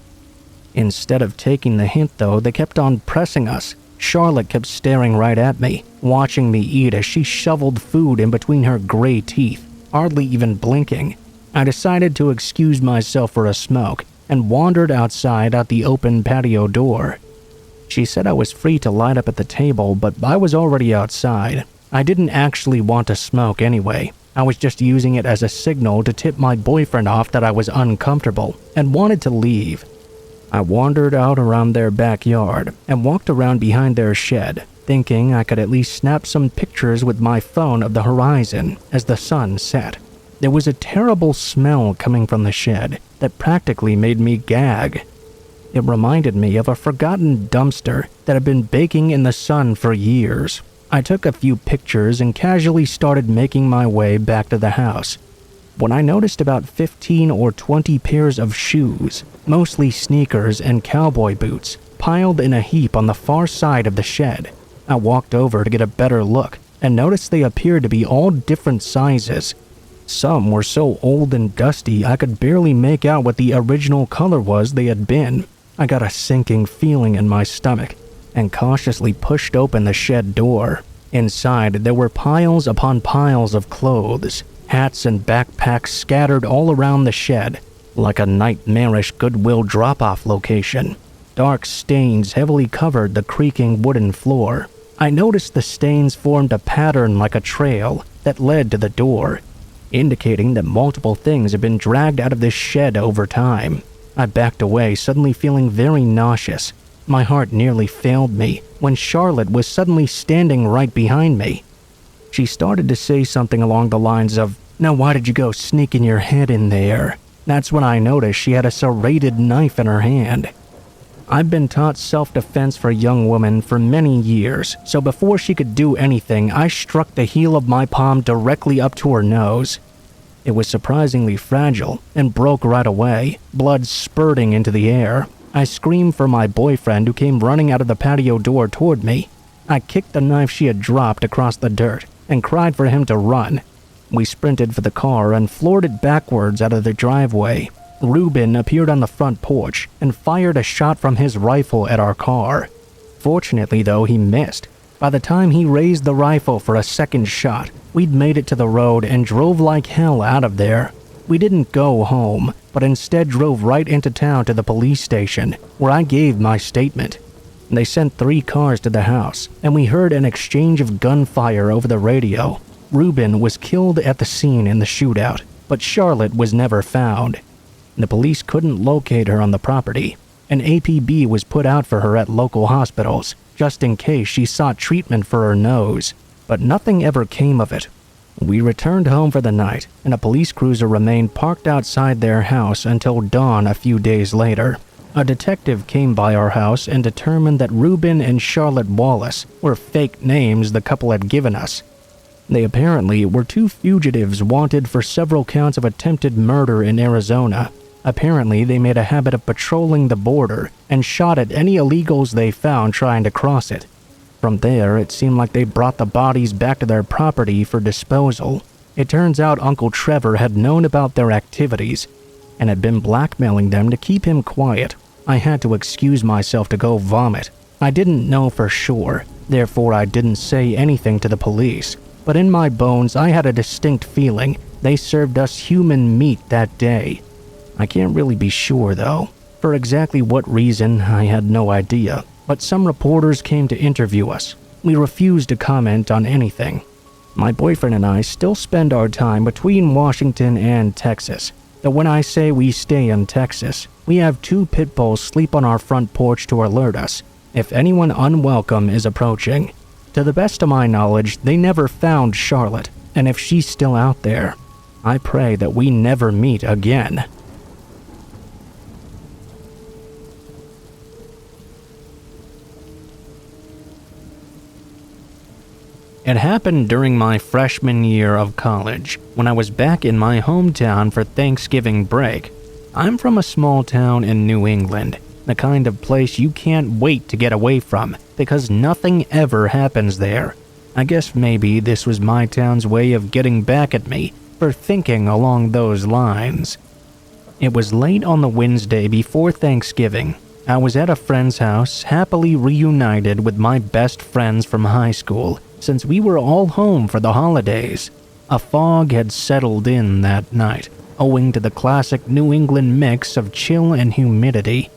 Instead of taking the hint, though, they kept on pressing us. Charlotte kept staring right at me, watching me eat as she shoveled food in between her gray teeth, hardly even blinking. I decided to excuse myself for a smoke and wandered outside out the open patio door. She said I was free to light up at the table, but I was already outside. I didn't actually want to smoke anyway. I was just using it as a signal to tip my boyfriend off that I was uncomfortable and wanted to leave. I wandered out around their backyard and walked around behind their shed, thinking I could at least snap some pictures with my phone of the horizon as the sun set. There was a terrible smell coming from the shed that practically made me gag. It reminded me of a forgotten dumpster that had been baking in the sun for years. I took a few pictures and casually started making my way back to the house, when I noticed about 15 or 20 pairs of shoes, mostly sneakers and cowboy boots, piled in a heap on the far side of the shed. I walked over to get a better look and noticed they appeared to be all different sizes. Some were so old and dusty I could barely make out what the original color was they had been. I got a sinking feeling in my stomach and cautiously pushed open the shed door. Inside, there were piles upon piles of clothes, hats and backpacks scattered all around the shed, like a nightmarish Goodwill drop-off location. Dark stains heavily covered the creaking wooden floor. I noticed the stains formed a pattern like a trail that led to the door, indicating that multiple things had been dragged out of this shed over time. I backed away, suddenly feeling very nauseous. My heart nearly failed me when Charlotte was suddenly standing right behind me. She started to say something along the lines of, "Now why did you go sneaking your head in there?" That's when I noticed she had a serrated knife in her hand. I've been taught self-defense for young women for many years, so before she could do anything, I struck the heel of my palm directly up to her nose. It was surprisingly fragile and broke right away, blood spurting into the air. I screamed for my boyfriend, who came running out of the patio door toward me. I kicked the knife she had dropped across the dirt and cried for him to run. We sprinted for the car and floored it backwards out of the driveway. Ruben appeared on the front porch and fired a shot from his rifle at our car. Fortunately, though, he missed. By the time he raised the rifle for a second shot, we'd made it to the road and drove like hell out of there. We didn't go home, but instead drove right into town to the police station, where I gave my statement. They sent 3 cars to the house, and we heard an exchange of gunfire over the radio. Ruben was killed at the scene in the shootout, but Charlotte was never found. The police couldn't locate her on the property. An APB was put out for her at local hospitals, just in case she sought treatment for her nose, but nothing ever came of it. We returned home for the night, and a police cruiser remained parked outside their house until dawn a few days later. A detective came by our house and determined that Ruben and Charlotte Wallace were fake names the couple had given us. They apparently were 2 fugitives wanted for several counts of attempted murder in Arizona. Apparently, they made a habit of patrolling the border and shot at any illegals they found trying to cross it. From there, it seemed like they brought the bodies back to their property for disposal. It turns out Uncle Trevor had known about their activities and had been blackmailing them to keep him quiet. I had to excuse myself to go vomit. I didn't know for sure, therefore I didn't say anything to the police. But in my bones, I had a distinct feeling they served us human meat that day. I can't really be sure though. For exactly what reason, I had no idea. But some reporters came to interview us. We refused to comment on anything. My boyfriend and I still spend our time between Washington and Texas. Though when I say we stay in Texas, we have 2 pit bulls sleep on our front porch to alert us if anyone unwelcome is approaching. To the best of my knowledge, they never found Charlotte, and if she's still out there, I pray that we never meet again. It happened during my freshman year of college, when I was back in my hometown for Thanksgiving break. I'm from a small town in New England, the kind of place you can't wait to get away from, because nothing ever happens there. I guess maybe this was my town's way of getting back at me for thinking along those lines. It was late on the Wednesday before Thanksgiving. I was at a friend's house, happily reunited with my best friends from high school, since we were all home for the holidays. A fog had settled in that night, owing to the classic New England mix of chill and humidity.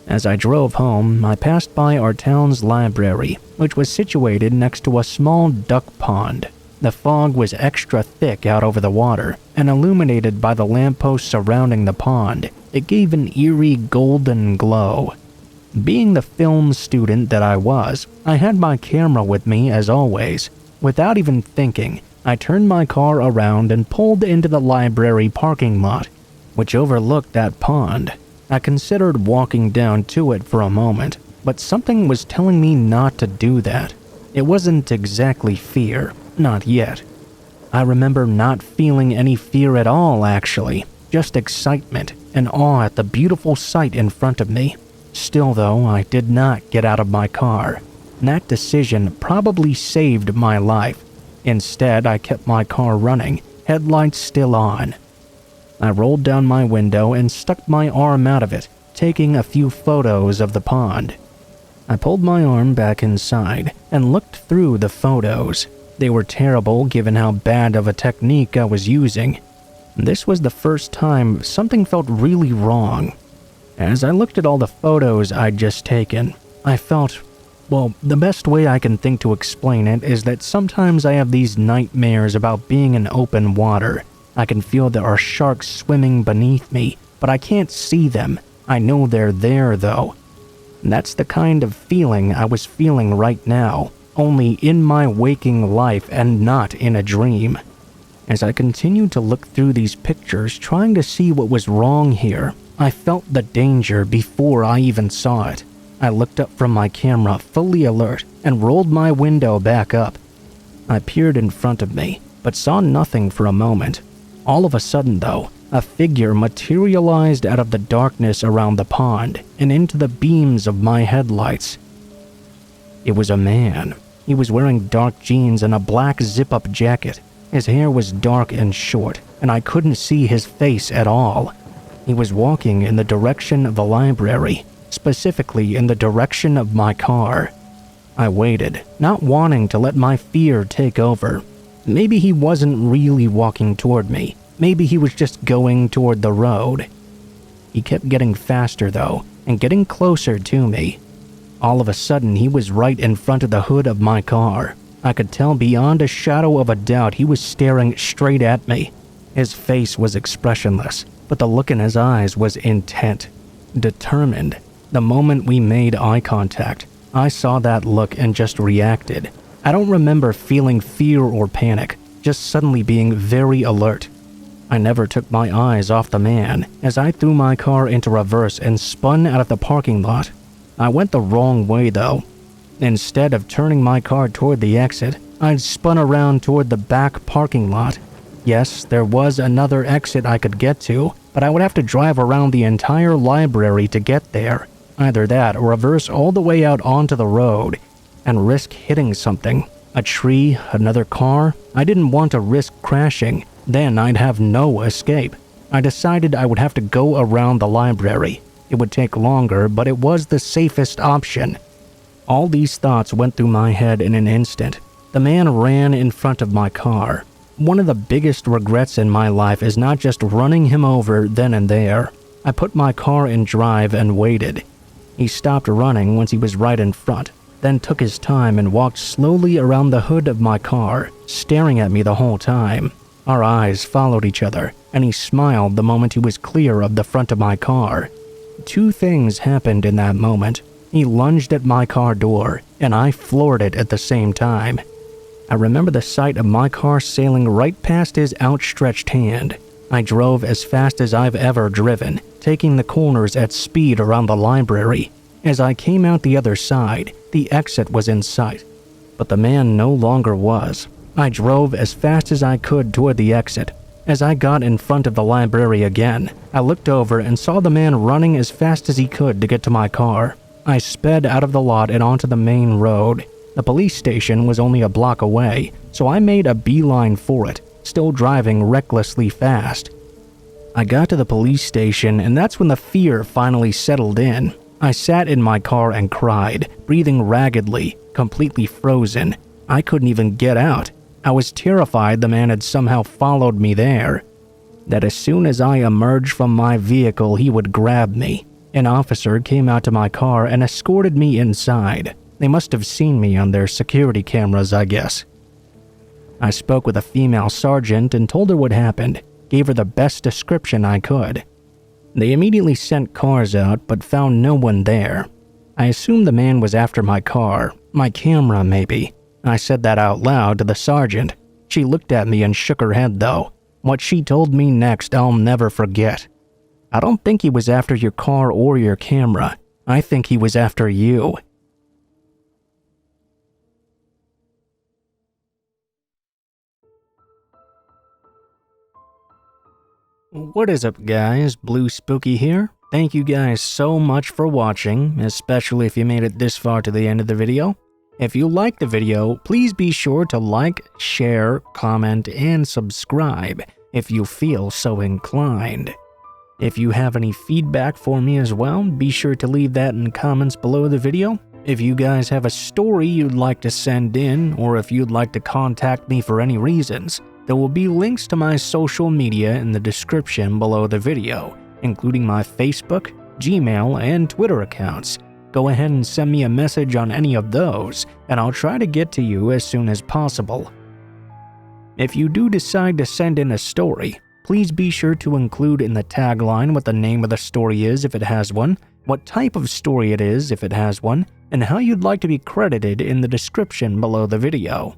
As I drove home, I passed by our town's library, which was situated next to a small duck pond. The fog was extra thick out over the water, and illuminated by the lampposts surrounding the pond, it gave an eerie golden glow. Being the film student that I was, I had my camera with me as always. Without even thinking, I turned my car around and pulled into the library parking lot, which overlooked that pond. I considered walking down to it for a moment, but something was telling me not to do that. It wasn't exactly fear, not yet. I remember not feeling any fear at all actually, just excitement and awe at the beautiful sight in front of me. Still though, I did not get out of my car. That decision probably saved my life. Instead, I kept my car running, headlights still on. I rolled down my window and stuck my arm out of it, taking a few photos of the pond. I pulled my arm back inside and looked through the photos. They were terrible given how bad of a technique I was using. This was the first time something felt really wrong. As I looked at all the photos I'd just taken, I felt, well, the best way I can think to explain it is that sometimes I have these nightmares about being in open water. I can feel there are sharks swimming beneath me, but I can't see them. I know they're there though. That's the kind of feeling I was feeling right now, only in my waking life and not in a dream. As I continued to look through these pictures, trying to see what was wrong here, I felt the danger before I even saw it. I looked up from my camera, fully alert, and rolled my window back up. I peered in front of me, but saw nothing for a moment. All of a sudden, though, a figure materialized out of the darkness around the pond and into the beams of my headlights. It was a man. He was wearing dark jeans and a black zip-up jacket. His hair was dark and short, and I couldn't see his face at all. He was walking in the direction of the library, specifically in the direction of my car. I waited, not wanting to let my fear take over. Maybe he wasn't really walking toward me. Maybe he was just going toward the road. He kept getting faster though, and getting closer to me. All of a sudden, he was right in front of the hood of my car. I could tell beyond a shadow of a doubt he was staring straight at me. His face was expressionless, but the look in his eyes was intent, determined. The moment we made eye contact, I saw that look and just reacted. I don't remember feeling fear or panic, just suddenly being very alert. I never took my eyes off the man as I threw my car into reverse and spun out of the parking lot. I went the wrong way though. Instead of turning my car toward the exit, I'd spun around toward the back parking lot. Yes, there was another exit I could get to, but I would have to drive around the entire library to get there. Either that or reverse all the way out onto the road and risk hitting something. A tree, another car. I didn't want to risk crashing. Then I'd have no escape. I decided I would have to go around the library. It would take longer, but it was the safest option. All these thoughts went through my head in an instant. The man ran in front of my car. One of the biggest regrets in my life is not just running him over then and there. I put my car in drive and waited. He stopped running once he was right in front, then took his time and walked slowly around the hood of my car, staring at me the whole time. Our eyes followed each other, and he smiled the moment he was clear of the front of my car. Two things happened in that moment. He lunged at my car door, and I floored it at the same time. I remember the sight of my car sailing right past his outstretched hand. I drove as fast as I've ever driven, taking the corners at speed around the library. As I came out the other side, the exit was in sight, but the man no longer was. I drove as fast as I could toward the exit. As I got in front of the library again, I looked over and saw the man running as fast as he could to get to my car. I sped out of the lot and onto the main road. The police station was only a block away, so I made a beeline for it, still driving recklessly fast. I got to the police station, and that's when the fear finally settled in. I sat in my car and cried, breathing raggedly, completely frozen. I couldn't even get out. I was terrified the man had somehow followed me there. That as soon as I emerged from my vehicle, he would grab me. An officer came out to my car and escorted me inside. They must have seen me on their security cameras, I guess. I spoke with a female sergeant and told her what happened, gave her the best description I could. They immediately sent cars out but found no one there. I assumed the man was after my car, my camera maybe. I said that out loud to the sergeant. She looked at me and shook her head though. What she told me next I'll never forget. I don't think he was after your car or your camera. I think he was after you. What is up guys, Blue Spooky here. Thank you guys so much for watching, especially if you made it this far to the end of the video. If you liked the video, please be sure to like, share, comment, and subscribe if you feel so inclined. If you have any feedback for me as well, be sure to leave that in the comments below the video. If you guys have a story you'd like to send in, or if you'd like to contact me for any reasons, there will be links to my social media in the description below the video, including my Facebook, Gmail, and Twitter accounts. Go ahead and send me a message on any of those, and I'll try to get to you as soon as possible. If you do decide to send in a story, please be sure to include in the tagline what the name of the story is if it has one, what type of story it is if it has one, and how you'd like to be credited in the description below the video.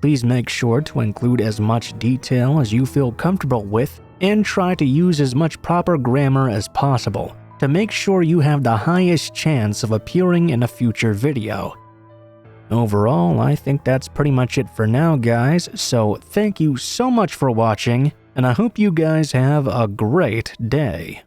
Please make sure to include as much detail as you feel comfortable with and try to use as much proper grammar as possible to make sure you have the highest chance of appearing in a future video. Overall, I think that's pretty much it for now guys, so thank you so much for watching, and I hope you guys have a great day.